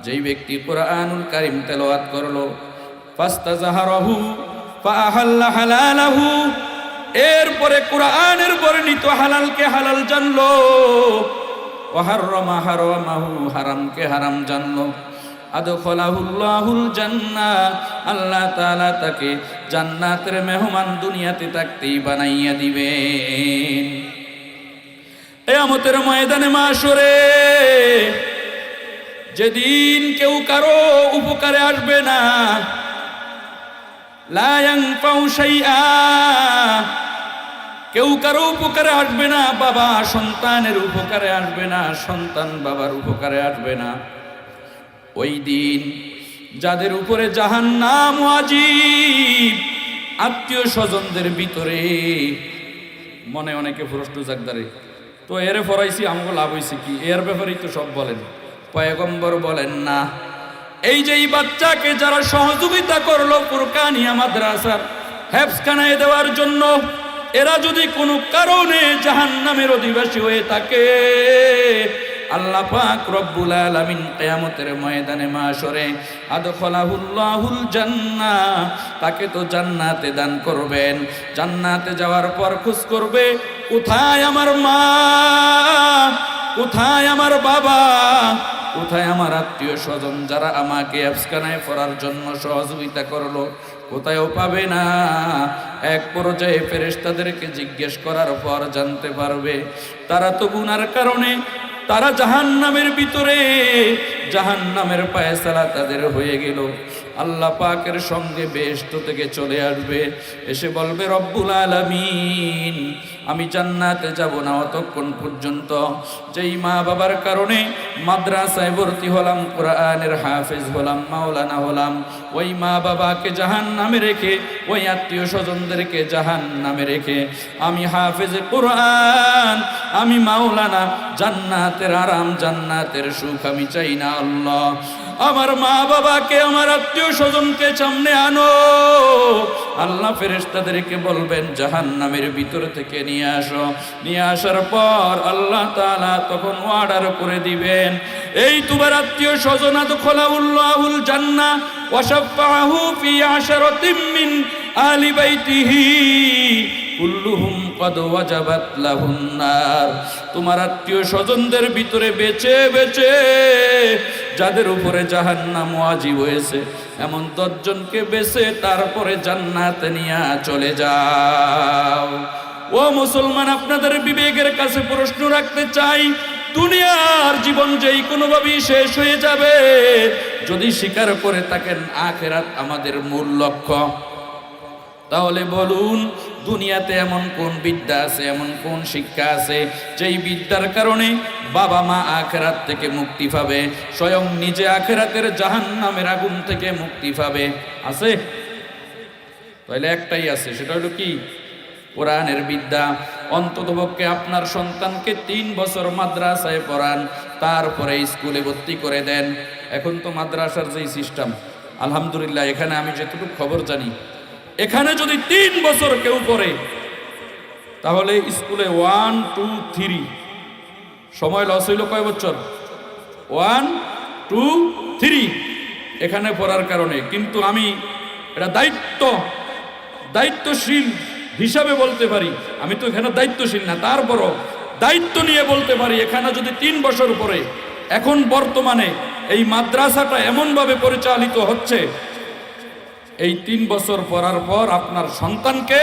যেই ব্যক্তি কুরআনুল কারীম তেলাওয়াত করলো, ফাস্তাযহারাহু ফাআহাল্লা হালালাহু, এরপরে কুরআনের বর্ণিত হালালকে হালাল জানলো, ওয়া হাররামা হারামাহু, হারামকে হারাম জানলো, আদখালাহুল্লাহুল জান্নাহ, আল্লাহ তাআলা তাকে জান্নাতের মেহমান দুনিয়াতে থাকতেই বানাইয়া দিবেন। কিয়ামতের ময়দানে মাশরে যেদিন কেউ কারো উপকারে আসবে না, লা ইয়ানফাউ শাইআ, কেউ কারো উপকারে আসবে না। বাবা সন্তানের উপকারে আসবে না, সন্তান বাবার উপকারে আসবে না। ওই দিন যাদের উপরে জাহান্নাম ওয়াজিব, আত্মীয় স্বজনদের ভিতরে, মনে অনেকে প্রশ্ন জাগদারে, তো এরে ফরাইছি আমাকে লাভ হয়েছে কি, এর ব্যাপারেই তো সব বলেন। পয়গম্বর বলেন না, এই যে এই বাচ্চাকে যারা সহযোগিতা করলো ফুরকানিয়া মাদ্রাসার হেফজখানায় দেওয়ার জন্য, এরা যদি কোনো কারণে জাহান্নামের অধিবাসী হয়ে থাকে, আল্লাহ পাক রব্বুল আলামিন কিয়ামতের ময়দানে মাশরে আদখালাহুল্লাহুল জান্নাহ, তাকে তো জান্নাতে দান করবেন। জান্নাতে যাওয়ার পর খোঁজ করবে, কোথায় আমার মা, কোথায় আমার বাবা, কোথায় আমার আত্মীয় স্বজন যারা আমাকে হেফজখানায় পড়ার জন্য সহযোগিতা করলো, কোথায়ও পাবে না। এক পর্যায়ে ফেরেশতাদেরকে জিজ্ঞেস করার পর জানতে পারবে তারা তো গুনার কারণে তারা জাহান্নামের ভিতরে, জাহান্নামের ফায়সালা তাদের হয়ে গেল। আল্লাহ পাকের সঙ্গে বেহেশত থেকে চলে আসবে, এসে বলবে রব্বুল আলামিন, আমি জান্নাতে যাব না অতক্ষণ পর্যন্ত যেই মা বাবার কারণে মাদ্রাসায় ভর্তি হলাম, কোরআনের হাফেজ হলাম, মাওলানা হলাম, ওই মা বাবাকে জাহান্নামে রেখে, ওই আত্মীয় স্বজনদেরকে জাহান্নামে রেখে আমি হাফেজে কোরআন, আমি মাওলানা, জান্নাতের আরাম, জান্নাতের সুখ আমি চাই না। আল্লাহ আমার মা বাবাকে, আমার আত্মীয় স্বজনকে সামনে আনো। আল্লাহ ফেরেশতাদেরকে বলবেন জাহান্নামের ভিতর থেকে নিয়ে আসো। নিয়ে আসার পর আল্লাহ তাআলা তখন অর্ডার করে দিবেন, এই তোমার আত্মীয় স্বজন আদখালাহুল্লাহুল জান্নাহ ওয়া শাফাআহু ফি আশরাতিম মিন আলি বাইতিহি কুল্লুহুম কদ ওয়াজাবাত লাহুন নার। তোমার আত্মীয় স্বজনদের ভিতরে বেছে বেছে যাদের উপরে জাহান্নাম ওয়াজিব হয়েছে, এমন 10 জনকে বেছে তারপরে জান্নাতে নিয়ে চলে যাও। ও মুসলমান, আপনাদের বিবেকের কাছে প্রশ্ন রাখতে চাই, দুনিয়ার জীবন যেই কোনোভাবেই শেষ হয়ে যাবে, যদি স্বীকার করে থাকেন আখিরাত আমাদের মূল লক্ষ্য, তাহলে বলুন দুনিয়াতে এমন কোন বিদ্যা আছে, এমন কোন শিক্ষা আছে যেই বিদ্যার কারণে বাবা মা আখিরাত থেকে মুক্তি পাবে, স্বয়ং নিজে আখিরাতের জাহান্নামের আগুন থেকে মুক্তি পাবে? আছে? তাহলে একটাই আছে, সেটা হলো কি? কোরআনের বিদ্যা। অন্ততপক্ষে আপনার সন্তানকে 3 বছর মাদ্রাসায় পড়ান, তারপরে স্কুলে ভর্তি করে দেন। এখন তো মাদ্রাসার যেই সিস্টেম, আলহামদুলিল্লাহ, এখানে আমি যতটুকু খবর জানি, এখানে যদি 3 বছর কেউ পড়ে তাহলে স্কুলে 1, 2, 3 সময় লস হইল কয় বছর? 1, 2, 3 এখানে পড়ার কারণে। কিন্তু আমি এটা দায়িত্বশীল হিসাবে বলতে পারি, আমি তো এখানে দায়িত্বশীল না, তারপরও দায়িত্ব নিয়ে বলতে পারি, এখানে যদি 3 বছর পরে, এখন বর্তমানে এই মাদ্রাসাটা এমনভাবে পরিচালিত হচ্ছে, এই 3 বছর পড়ার পর আপনার সন্তানকে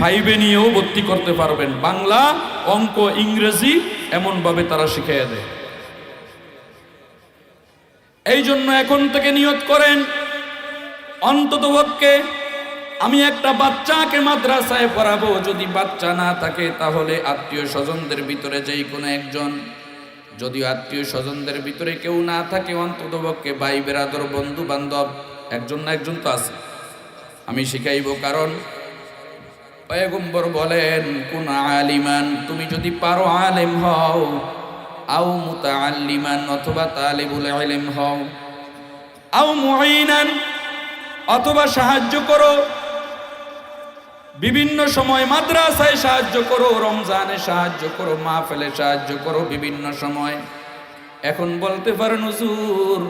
5-এ নিয়েও ভর্তি করতে পারবেন। বাংলা, অঙ্ক, ইংরেজি এমনভাবে তারা শিখিয়ে দেয়। এই জন্য এখন থেকে নিয়ত করেন, অন্ততপক্ষে আমি একটা বাচ্চাকে মাদ্রাসায় পড়াবো। যদি বাচ্চা না থাকে তাহলে আত্মীয় স্বজনদের ভিতরে যেই কোনো একজন, যদিও আত্মীয় স্বজনদের ভিতরে কেউ না থাকে, অন্ততপক্ষে ভাই বেরাদর, বন্ধু বান্ধব একজন না একজন তো আছে, আমি শিখাইব। কারণ পয়গম্বর বলেন কুন আলিমান, তুমি যদি পারো আলেম হও, আও মুতাআল্লিমান, অথবা তালিবুল ইলম হও, আও মুঈনান, অথবা সাহায্য করো, বিভিন্ন সময় মাদ্রাসায় সাহায্য করো, রমজানে সাহায্য করো, মাহফিলে সাহায্য করো, বিভিন্ন সময়। এখন বলতে পারেন হুজুর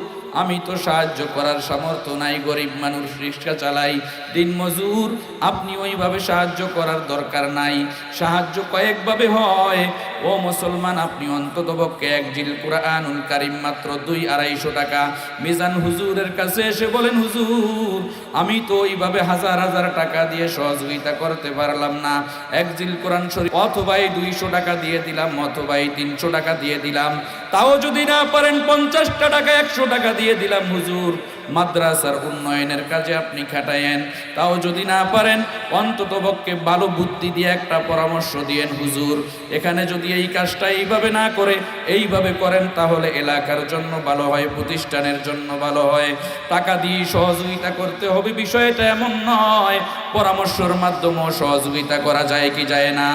আমি তো সাহায্য করার সামর্থ্য নাই, গরিব মানুষ, রিক্সা চালাই, দিন মজুর, আপনি ওইভাবে সাহায্য করার দরকার নাই। সাহায্য কয়েকভাবে হয়। ও মুসলমান, আপনি অন্ততপক্ষে এক জিল কুরআনুল কারীম মাত্র 200-250 টাকা মিজান হুজুরের কাছে এসে বলেন হুজুর আমি তো ওইভাবে হাজার হাজার টাকা দিয়ে সহযোগিতা করতে পারলাম না, এক জিল কোরআন শরীফ অথবা 200 টাকা দিয়ে দিলাম, অথবা 300 টাকা দিয়ে দিলাম, তাও যদি না পারেন 50টা টাকা 100 টাকা দিয়ে দিলাম হুজুর, মাদ্রাসার উন্নয়নের কাজে আপনি খাটায়েন। তাও যদি না পারেন অন্ততপক্ষে ভালো বুদ্ধি দিয়ে একটা পরামর্শ দিয়েন হুজুর, এখানে যদি এই কাজটা এইভাবে না করে এইভাবে করেন তাহলে এলাকার জন্য ভালো হয়, প্রতিষ্ঠানের জন্য ভালো হয়। টাকা দিয়ে সহযোগিতা করতে হবে বিষয়টা এমন নয়, পরামর্শের মাধ্যমেও সহযোগিতা করা যায় কি যায় না?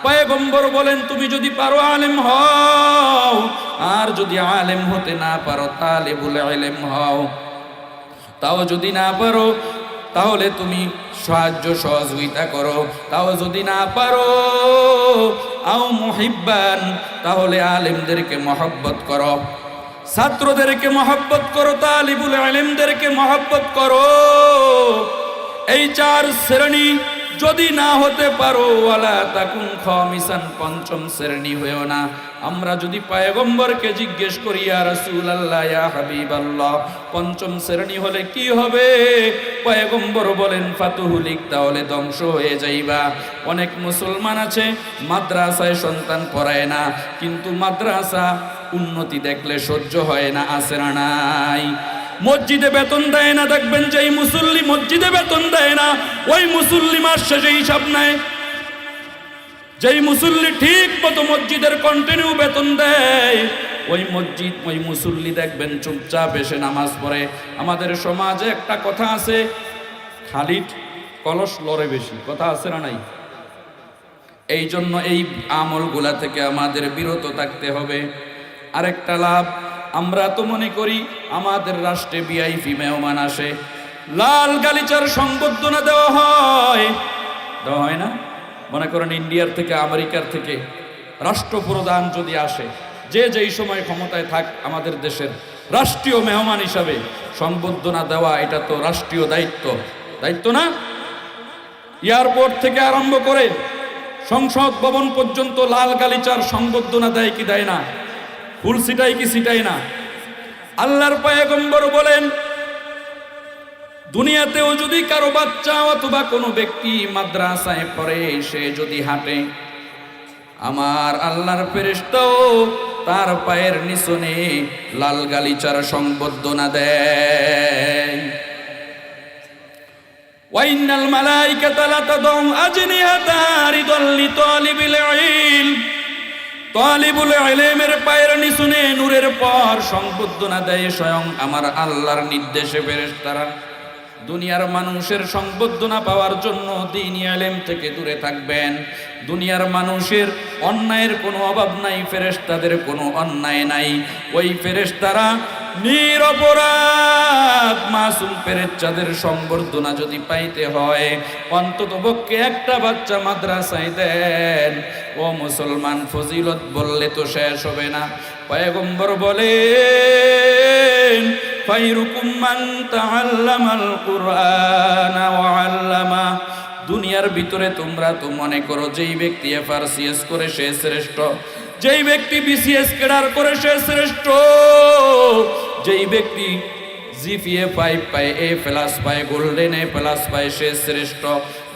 পয়গম্বর বলেন তুমি যদি পারো আলেম হও, আর যদি আলেম হতে না পারো তালিবুল ইলম হও। তাও যদি না পারো তাহলে তুমি সাহায্য সহযোগিতা করো, তাও যদি না পারো আও মুহিব্বান, তাহলে আলেমদেরকে মহব্বত করো, ছাত্রদেরকে মহব্বত করো, তালিবুল ইলমদেরকে মহব্বত করো। এই 4 শ্রেণী যদি না হতে পারো ওয়ালা তাকুন খামিসান, 5ম শ্রেণী হয়েও না। আমরা যদি পয়গম্বরকে জিজ্ঞেস করি ইয়া রাসূলুল্লাহ ইয়া হাবিবাল্লাহ 5ম শ্রেণী হলে কি হবে, পয়গম্বর বলেন ফাতুহুলিক, তাহলে ধ্বংস হয়ে যাইবা। অনেক মুসলমান আছে মাদ্রাসায় সন্তান পড়ায় না, কিন্তু মাদ্রাসা উন্নতি দেখলে সহ্য হয় না, আছে না নাই? মসজিদে বেতন দেয় না, দেখবেন যেই মুসল্লি মসজিদে বেতন দেয় না ওই মুসল্লি মাস শেষে হিসাব নেয়। যেই মুসল্লি ঠিক মতো মসজিদের কন্টিনিউ বেতন দেয় ওই মুসল্লি দেখবেন চুপচাপ এসে নামাজ পড়ে। আমাদের সমাজে একটা কথা আছে, খালি কলস লড়ে বেশি, কথা আছে না নাই? এই জন্য এই আমলগুলা থেকে আমাদের বিরত থাকতে হবে। আরেকটা লাভ, আমরা তো মনে করি আমাদের রাষ্ট্রে ভিআইপি মেহমান আসে, লাল গালিচার সংবর্ধনা দেওয়া হয় না? মনে করেন ইন্ডিয়ার থেকে আমেরিকার থেকে রাষ্ট্রপ্রধান যদি আসে, যে যেই সময় ক্ষমতায় থাক, আমাদের দেশের রাষ্ট্রীয় মেহমান হিসাবে সংবর্ধনা দেওয়া এটা তো রাষ্ট্রীয় দায়িত্ব না? এয়ারপোর্ট থেকে আরম্ভ করে সংসদ ভবন পর্যন্ত লাল গালিচার সংবর্ধনা দেয় কি দেয় না? ফুল ছিটাই কি ছিটাই না? আল্লাহর পয়গম্বর বলেন দুনিয়াতেও যদি কারো বাচ্চা অথবা কোনো ব্যক্তি মাদ্রাসায় পড়ে, সে যদি হাঁটে, আমার আল্লাহর ফেরেশতাও তার পায়ের নিচনে লাল গালিচার সংবর্ধনা দেয়। ওয়াইনাল মালাইকাতা লাতাদউ আজনিহাতা রিদাল লিতালিবিল ইলম, তালিবুল ইলমের পায়ের নিচনে নূরের পর সংবর্ধনা দেয় স্বয়ং আমার আল্লাহর নির্দেশে ফেরেশতারা। দুনিয়ার মানুষের সংবর্ধনা পাওয়ার জন্য দ্বীনি ইলম থেকে দূরে থাকবেন। দুনিয়ার মানুষের অন্যায়ের কোনো অভাব নাই, ফেরেশতাদের কোনো অন্যায় নাই। ওই ফেরেশতারা নিরপরাধ মাসুম ফেরেশতাদের সংবর্ধনা যদি পাইতে হয় অন্ততপক্ষে একটা বাচ্চা মাদ্রাসায় দেন। ও মুসলমান, ফজিলত বললে তো শেষ হবে না। পয়গম্বর বলেন খায়রুকুম মান তাআল্লামাল কুরআনা ওয়া আল্লামা। দুনিয়ার ভিতরে তোমরা তো মনে করো যেই ব্যক্তি এফআরসিএস করে সে শ্রেষ্ঠ, যেই ব্যক্তি বিসিএস ক্যাডার করে সে শ্রেষ্ঠ, যেই ব্যক্তি জিপিএ 5 পায়, A+ পায়, গোল্ডেন A+ পায় সে শ্রেষ্ঠ,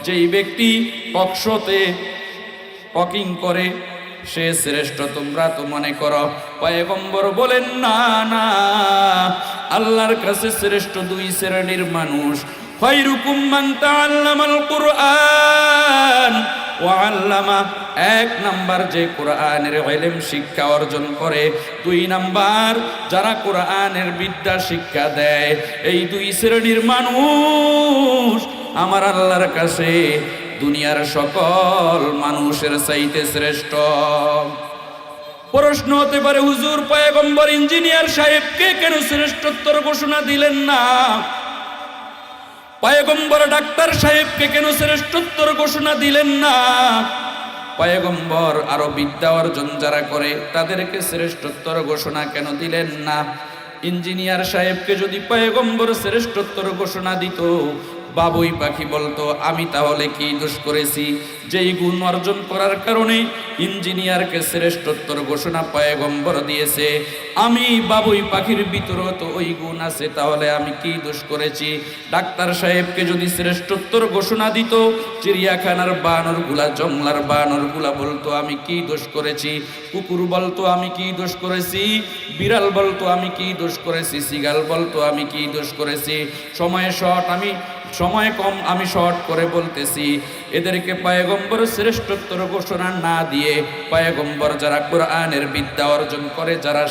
যেই ব্যক্তি অক্ষতে টকিং করে সে শ্রেষ্ঠ তোমরা তো মনে করো। পয়গম্বর বলেন না না, আল্লাহর কাছে শ্রেষ্ঠ 2 শ্রেণীর মানুষ। খায়রুকুম মান তাআল্লামাল কুরআন ওয়া আল্লামা, 1 নাম্বার যে কোরআনের ইলম শিক্ষা অর্জন করে, 2 নাম্বার যারা কোরআনের বিদ্যা শিক্ষা দেয়। এই 2 শ্রেণীর মানুষ আমার আল্লাহর কাছে দুনিয়ার সকল মানুষের চাইতে শ্রেষ্ঠ। প্রশ্ন হতে পারে, হুজুর পয়গম্বর ইঞ্জিনিয়ার সাহেবকে কেন শ্রেষ্ঠত্বর ঘোষণা দিলেন না? পয়গম্বর ডাক্তার সাহেবকে কেন শ্রেষ্ঠত্বর ঘোষণা দিলেন না? পয়গম্বর আরো বিদ্যা অর্জন যারা করে তাদেরকে শ্রেষ্ঠত্বর ঘোষণা কেন দিলেন না? ইঞ্জিনিয়ার সাহেবকে যদি পয়গম্বর শ্রেষ্ঠত্বর ঘোষণা দিত, বাবুই পাখি বলতো আমি তাহলে কি দোষ করেছি? যেই গুণ অর্জন করার কারণে ইঞ্জিনিয়ারকে শ্রেষ্ঠত্বর ঘোষণা পয়গম্বর দিয়েছে, আমি বাবুই পাখির ভিতরেও তো ওই গুণ আছে, তাহলে আমি কি দোষ করেছি? ডাক্তার সাহেবকে যদি শ্রেষ্ঠত্বর ঘোষণা দিত, চিড়িয়াখানার বানরগুলা, জংলার বানরগুলা বলতো আমি কি দোষ করেছি? কুকুর বলতো আমি কি দোষ করেছি? বিড়াল বলতো আমি কি দোষ করেছি? সিগাল বলতো আমি কি দোষ করেছি? সময় কম, আমি শর্ট করে বলতেছি। এদেরকে পয়গম্বর শ্রেষ্ঠত্বর ঘোষণা না দিয়ে পয়গম্বর যারা কোরআনের বিদ্যা অর্জন করে, যারা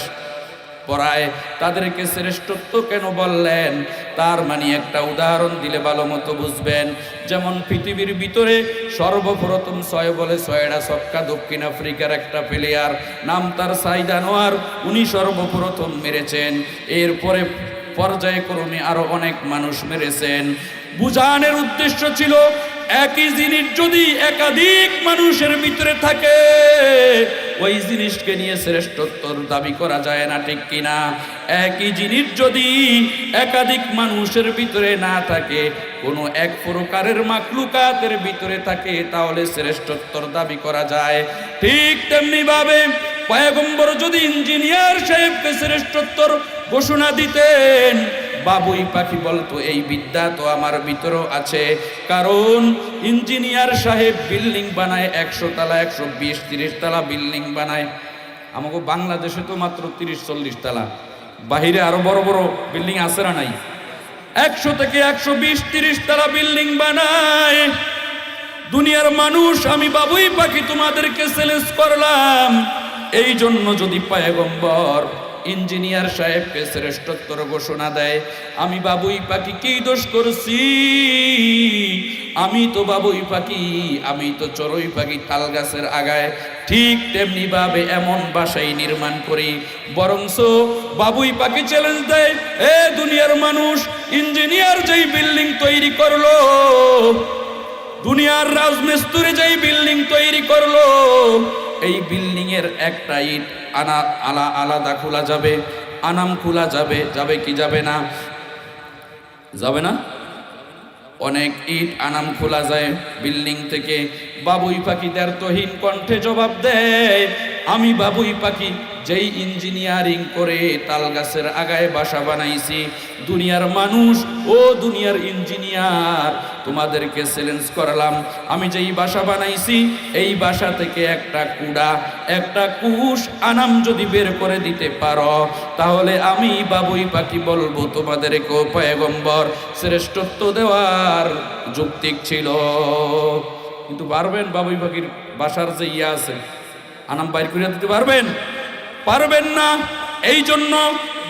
পড়ায়, তাদেরকে শ্রেষ্ঠত্ব কেন বললেন? তার মানে একটা উদাহরণ দিলে ভালো মতো বুঝবেন। যেমন পৃথিবীর ভিতরে সর্বপ্রথম 6 বলে 6টা ছক্কা দক্ষিণ আফ্রিকার একটা প্লেয়ার, নাম তার সাইদ আনোয়ার, উনি সর্বপ্রথম মেরেছেন। এরপরে পর্যায়ক্রমে আরো অনেক মানুষ মেরেছেন। বুঝানোর উদ্দেশ্য ছিল, একই জিনিস যদি একাধিক মানুষের ভিতরে থাকে, ওই জিনিসকে নিয়ে শ্রেষ্ঠত্বর দাবি করা যায় না, ঠিক কিনা? একই জিনিস যদি একাধিক মানুষের ভিতরে না থাকে, কোনো এক প্রকারের মাখলুকাতের ভিতরে থাকে, তাহলে শ্রেষ্ঠত্বর দাবি করা যায়। ঠিক তেমনি ভাবে পয়গম্বর যদি ইঞ্জিনিয়ার সাহেবকে শ্রেষ্ঠত্বর ঘোষণা দিতেন, বাবুই পাখি বলতো এই বিদ্যা তো আমার ভিতরেও আছে। কারণ ইঞ্জিনিয়ার সাহেব বিল্ডিং বানায় 100 তালা, 120-30 তালা বিল্ডিং বানায়। আমাকে বাংলাদেশে তো মাত্র 30-40 তালা, বাহিরে আরো বড় বড় বিল্ডিং আছে না নাই? 100 থেকে 120-30 তালা বিল্ডিং বানায়। দুনিয়ার মানুষ, আমি বাবুই পাখি তোমাদেরকে চ্যালেঞ্জ করলাম, এই জন্য যদি পয়গম্বর ইঞ্জিনিয়ার সাহেবকে শ্রেষ্ঠত্বর ঘোষণা দেয়, আমি বাবুই পাখি কি দোষ করছি? আমি তো বাবুই পাখি, আমি তো চড়ুই পাখি তাল গাছের আগায়। ঠিক তেমনি ভাবে এমন বাসাই নির্মাণ করি, বরংস বাবুই পাখি চ্যালেঞ্জ দেয়, এ দুনিয়ার মানুষ, ইঞ্জিনিয়ার যেই বিল্ডিং তৈরি করলো, দুনিয়ার রাজমিস্ত্রি যেই বিল্ডিং তৈরি করলো, এই বিল্ডিং এর একটা ইট আলাদা খোলা যাবে, আনাম খোলা যাবে, যাবে কি যাবে না? যাবে না? অনেক ইট আনাম খোলা যায় বিল্ডিং থেকে। বাবুই পাখিদের তহিন কণ্ঠে জবাব দেয়, আমি বাবুই পাখি যেই ইঞ্জিনিয়ারিং করে তাল গাছের আগায় বাসা বানাইছি, দুনিয়ার মানুষ ও দুনিয়ার ইঞ্জিনিয়ার, তোমাদেরকে চ্যালেঞ্জ করলাম, আমি যেই বাসা বানাইছি এই বাসা থেকে একটা কুড়া, একটা কুশ আনাম যদি বের করে দিতে পারো, তাহলে আমি বাবুই পাখি বলবো তোমাদেরকে পয়গম্বর শ্রেষ্ঠত্ব দেওয়ার যৌক্তিক ছিল। কিন্তু পারবেন বাবুই পাখির বাসার যে ইয়া আছে, আনাম বাইর করে দিতে পারবেন? পারবেন না। এই জন্য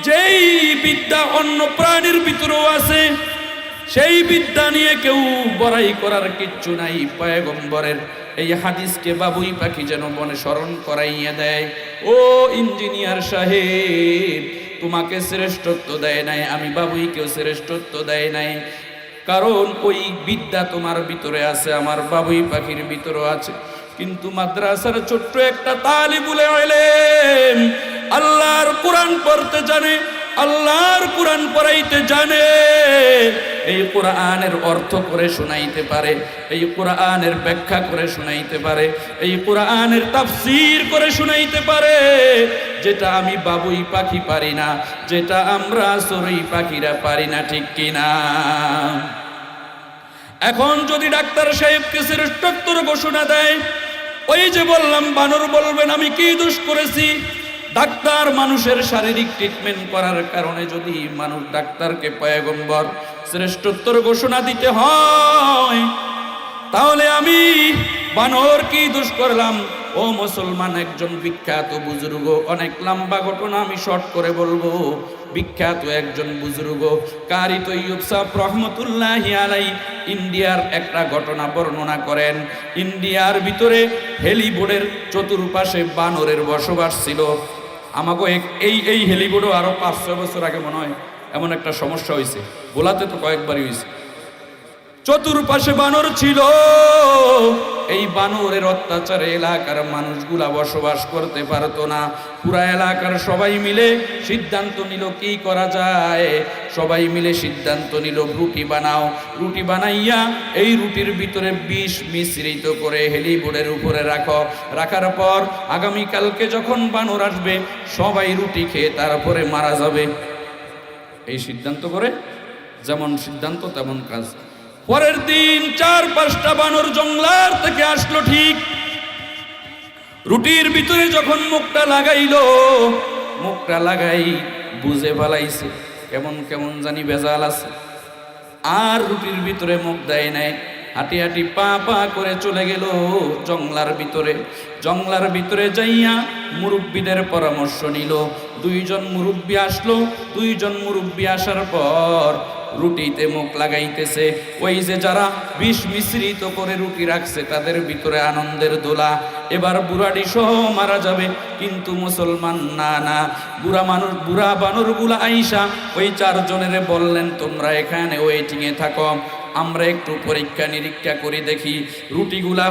যেই বিদ্যা অন্য প্রাণীর ভিতরেও আছে, সেই বিদ্যা নিয়ে কেউ বড়াই করার কিচ্ছু নাই। পয়গম্বরের এই হাদিসকে বাবুই পাখি যেন মনে স্মরণ করাইয়া দেয়, ও ইঞ্জিনিয়ার সাহেব, তোমাকে শ্রেষ্ঠত্ব দেয় নাই, আমি বাবুইকেও শ্রেষ্ঠত্ব দেয় নাই, কারণ ওই বিদ্যা তোমার ভিতরে আছে, আমার বাবুই পাখির ভিতরেও আছে। কিন্তু মাদ্রাসার ছোট্ট একটা তালিবুল ইলম আল্লাহর কোরআন পড়তে জানে, আল্লাহর কোরআন পড়াইতে জানে, এই কোরআনের অর্থ করে শোনাইতে পারে, এই কোরআনের ব্যাখ্যা করে শোনাইতে পারে, এই কোরআনের তাফসীর করে শোনাইতে পারে, যেটা আমি বাবুই পাখি পারি না, যেটা আমরা চড়ুই পাখিরা পারি না, ঠিক কিনা? এখন যদি ডাক্তার সাহেবকে শ্রেষ্ঠত্বর ঘোষণা দেয়, ওই যে বললাম বানর বলবেন আমি কি দোষ করেছি? ডাক্তার মানুষের শারীরিক ট্রিটমেন্ট করার কারণে যদি মানুষ ডাক্তারকে পয়গম্বর শ্রেষ্ঠত্বর ঘোষণা দিতে হয়, তাহলে আমি বানর কি দোষ করলাম? ও মুসলমান, একজন বিখ্যাত বুজুর্গ, অনেক লম্বা ঘটনা আমি শর্ট করে বলবো। বিখ্যাত একজন বুজুর্গ কারি তৈয়ব সাহেব রহমতুল্লাহি আলাই ইন্ডিয়ার একটা ঘটনা বর্ণনা করেন। ইন্ডিয়ার ভিতরে হেলিবোর্ডের চতুর্পাশে বানরের বসবাস ছিল। আমাকে এই হেলিবোর্ডও আরো 500 বছর আগে মনে হয় এমন একটা সমস্যা হয়েছে, গোলাতে তো কয়েকবারই হয়েছে। চতুর্পাশে বানর ছিল। এই বানরের অত্যাচারে এলাকার মানুষগুলা বসবাস করতে পারতো না। পুরা এলাকার সবাই মিলে সিদ্ধান্ত নিল কি করা যায়। সবাই মিলে সিদ্ধান্ত নিল রুটি বানাও। রুটি বানাইয়া এই রুটির ভিতরে বিষ মিশ্রিত করে হেলিবোর্ডের উপরে রাখো। রাখার পর আগামীকালকে যখন বানর আসবে সবাই রুটি খেয়ে তারপরে মারা যাবে। এই সিদ্ধান্ত করে, যেমন সিদ্ধান্ত তেমন কাজ। পরের দিন 4-5টা বানর জঙ্গলার থেকে আসলো। ঠিক রুটির ভিতরে যখন মুখটা লাগাই বুঝে ফেলাইছে কেমন কেমন জানি ভেজাল আছে। আর রুটির ভিতরে মুখ দেয় নাই, হাঁটি হাঁটি পা পা করে চলে গেল জঙ্গলার ভিতরে যাইয়া মুরব্বীদের পরামর্শ নিল। 2জন মুরব্বী আসলো। 2জন মুরব্বী আসার পর রুটিতে মুখ লাগাইতেছে। ওই যে যারা বিষ মিশ্রিত করে রুটি রাখছে তাদের ভিতরে আনন্দের দোলা, এবার বুড়াডি সহ মারা যাবে। কিন্তু মুসলমান না, বুড়া বানরগুলা আইসা ওই 4 জনের বললেন তোমরা এখানে ওয়েটিংয়ে থাকো, আমরা একটু পরীক্ষা নিরীক্ষা করে দেখি। রুটিগুলা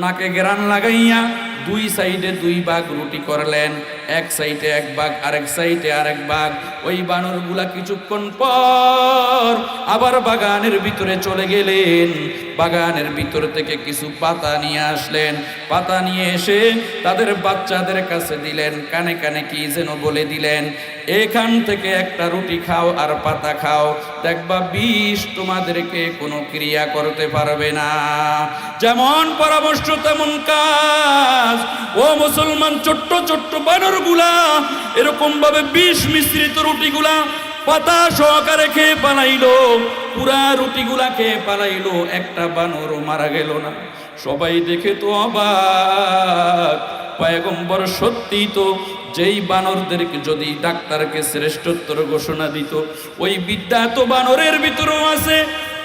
নাকে গেরান লাগাইয়া 2 সাইডে 2 ভাগ রুটি করলেন। এক সাইডে 1 ভাগ, আরেক সাইডে আরেক ভাগ। ওই বানরগুলা কিছুক্ষণ পর আবার বাগানের ভিতরে চলে গেলেন। বাগানের ভিতর থেকে কিছু পাতা নিয়ে আসলেন। পাতা নিয়ে এসে তাদের বাচ্চাদের কাছে দিলেন, কানে কানে কি যেন বলে দিলেন, এখান থেকে একটা রুটি খাও আর পাতা খাও, দেখবা বিষ তোমাদেরকে কোনো ক্রিয়া করতে পারবে না। যেমন পরামর্শ তেমন কাজ। ও মুসলমান, ছোট্ট ছোট্ট বানরগুলা এরকম ভাবে বিষ মিশ্রিত রুটিগুলা পাতা সহকারে খেয়ে পালাইলো। পুরা রুটিগুলা খেয়ে পালাইলো, একটা বানরও মারা গেল না। সবাই দেখে তো অবাক। পয়গম্বর সত্যি তো, যেই বানরদেরকে যদি ডাক্তারকে শ্রেষ্ঠত্তর ঘোষণা দিত, ওই বিদ্যা তো বানরের ভিতরেও আছে।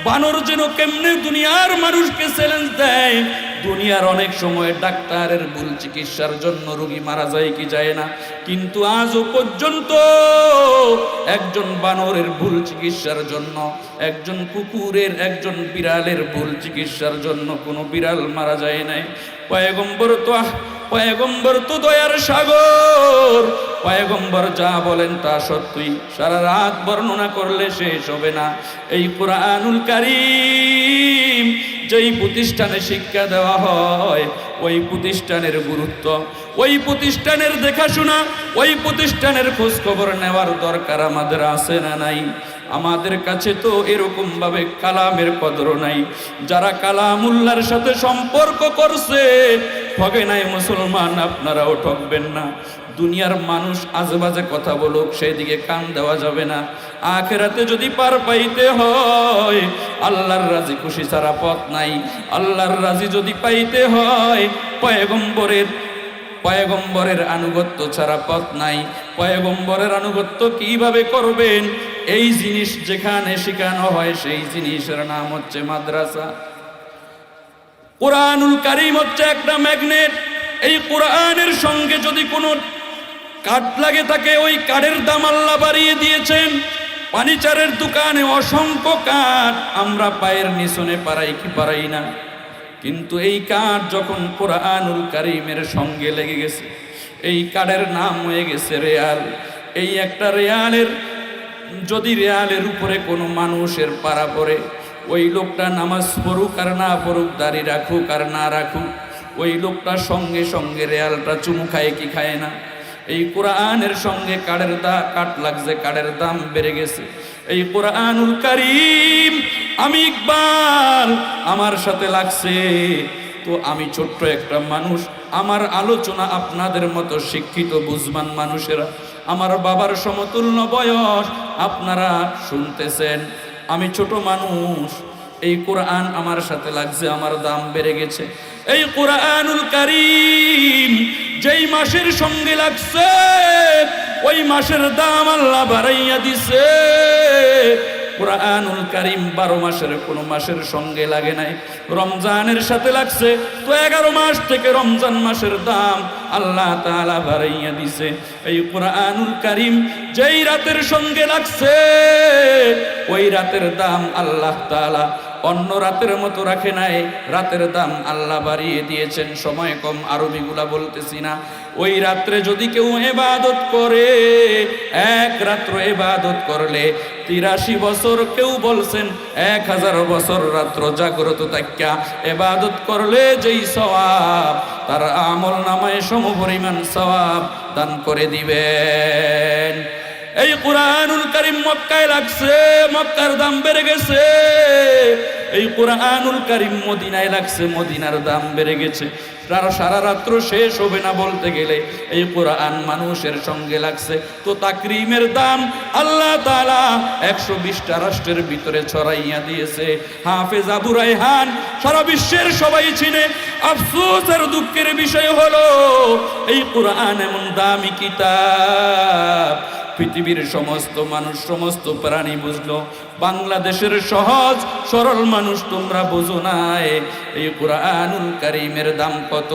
বানর যেন কেমনে দুনিয়ার মানুষকে চ্যালেঞ্জ দেয়। দুনিয়ার অনেক সময় ডাক্তারের ভুল চিকিৎসার জন্য রোগী মারা যায় কি যায় না, কিন্তু আজও পর্যন্ত একজন বানরের ভুল চিকিৎসার জন্য, একজন কুকুরের, একজন বিড়ালের ভুল চিকিৎসার জন্য কোনো বিড়াল মারা যায় নাই। পয়গম্বর তো দয়ার সাগর। পয়গম্বর যা বলেন তা সত্যই, সারা রাত বর্ণনা করলে শেষ হবে না। এই কুরআনুল কারীম যেই প্রতিষ্ঠানে শিক্ষা দেওয়া হয়, ওই প্রতিষ্ঠানের গুরুত্ব, ওই প্রতিষ্ঠানের দেখাশোনা, ওই প্রতিষ্ঠানের খোঁজ খবর নেওয়ার দরকার আমাদের আছে না নাই? আমাদের কাছে তো এরকম ভাবে কালামের কদর নাই। যারা কালামুল্লাহর সাথে সম্পর্ক করছে ঠকে নাই। মুসলমান, আপনারাও ঠকবেন না। দুনিয়ার মানুষ আজেবাজে কথা বলুক, সেদিকে কান দেওয়া যাবে না। আখিরাতে যদি পার পাইতে হয়, আল্লাহর রাজি খুশি ছাড়া পথ নাই। আল্লাহর রাজি যদি পাইতে হয়, পয়গম্বরের আনুগত্য ছাড়া পথ নাই। পয়গম্বরের আনুগত্য কিভাবে করবেন? এই জিনিস যেখানে শেখানো হয় সেই জিনিসের নাম হচ্ছে মাদ্রাসা। কুরআনুল কারীম হচ্ছে একটা ম্যাগনেট। এই কুরআনের সঙ্গে যদি কোনো কাঠ লাগে থাকে, ওই কাঠের দাম আল্লাহ বাড়িয়ে দিয়েছেন। ফার্নিচারের দোকানে অসংখ্য কাঠ আমরা পায়ের নিচনে পারাই কি পারাই না, কিন্তু এই কাঠ যখন কুরআনুল কারীমের সঙ্গে লেগে গেছে, এই কাঠের নাম হয়ে গেছে রেয়াল। এই একটা রেয়ালের, যদি রেয়ালের উপরে কোনো মানুষের পাড়া পড়ে, ওই লোকটা নামাজ পড়ুক আর না পড়ুক, দাড়ি রাখুক আর না রাখুক, ওই লোকটা সঙ্গে সঙ্গে রেয়ালটা চুমু খায় কি খায় না? এই কোরআনের সঙ্গে কাঠ লাগছে, কাঠের দাম বেড়ে গেছে। এই কোরআনুল কারীম আমি ইকবাল আমার সাথে লাগছে, তো আমি ছোট্ট একটা মানুষ, আমার আলোচনা আপনাদের মতো শিক্ষিত বুঝবান মানুষেরা, আমার বাবার সমতুল্য বয়স, আপনারা শুনতেছেন। আমি ছোট মানুষ, এই কোরআন আমার সাথে লাগছে, আমার দাম বেড়ে গেছে। এই কুরআনুল কারীম যেই মাসের সঙ্গে লাগছে ওই মাসের দাম আল্লাহ বাড়াইয়া দিছে। কুরআনুল কারীম 12 মাসের কোন মাসের সঙ্গে লাগে নাই, রমজানের সাথে লাগছে, তো 11 মাস থেকে রমজান মাসের দাম আল্লাহ তাআলা বাড়াইয়া দিছে। এই কুরআনুল কারীম যেই রাতের সঙ্গে লাগছে ওই রাতের দাম আল্লাহ তাআলা অন্য রাতের মতো রাখে নাই, রাতের দাম আল্লাহ বাড়িয়ে দিয়েছেন। সময় কম, আরবিগুলা বলতেছি না। ওই রাত্রে যদি কেউ ইবাদত করে, এক রাত্র ইবাদত করলে 83 বছর, কেউ বলছেন 1000 বছর রাত্র জাগ্রত থাকিয়া ইবাদত করলে যেই সওয়াব, তার আমল নামায় সমপরিমাণ সওয়াব দান করে দিবেন। এই কুরআনুল কারীম মক্কায় লাগছে, মক্কার দাম বেড়ে গেছে। এই কুরআনুল কারীম মদিনায় লাগছে, মদিনার দাম বেড়ে গেছে। সারা রাত্র শেষ হবে না বলতে গেলে। এই কুরআন মানুষের সঙ্গে লাগছে, তো তাকরিমের দাম আল্লাহ তাআলা 120টা রাষ্ট্রের ভিতরে ছড়াইয়া দিয়েছে। হাফেজ আবু রায়হান সারা বিশ্বের সবাই চিনে। আফসোস আর দুঃখের বিষয় হলো এই কুরআন এমন দামি কিতাব, পৃথিবীর সমস্ত মানুষ, সমস্ত প্রাণী বুঝলো, বাংলাদেশের সহজ সরল মানুষ তোমরা বুঝো নাই এই কুরআনুল কারীমের দাম কত।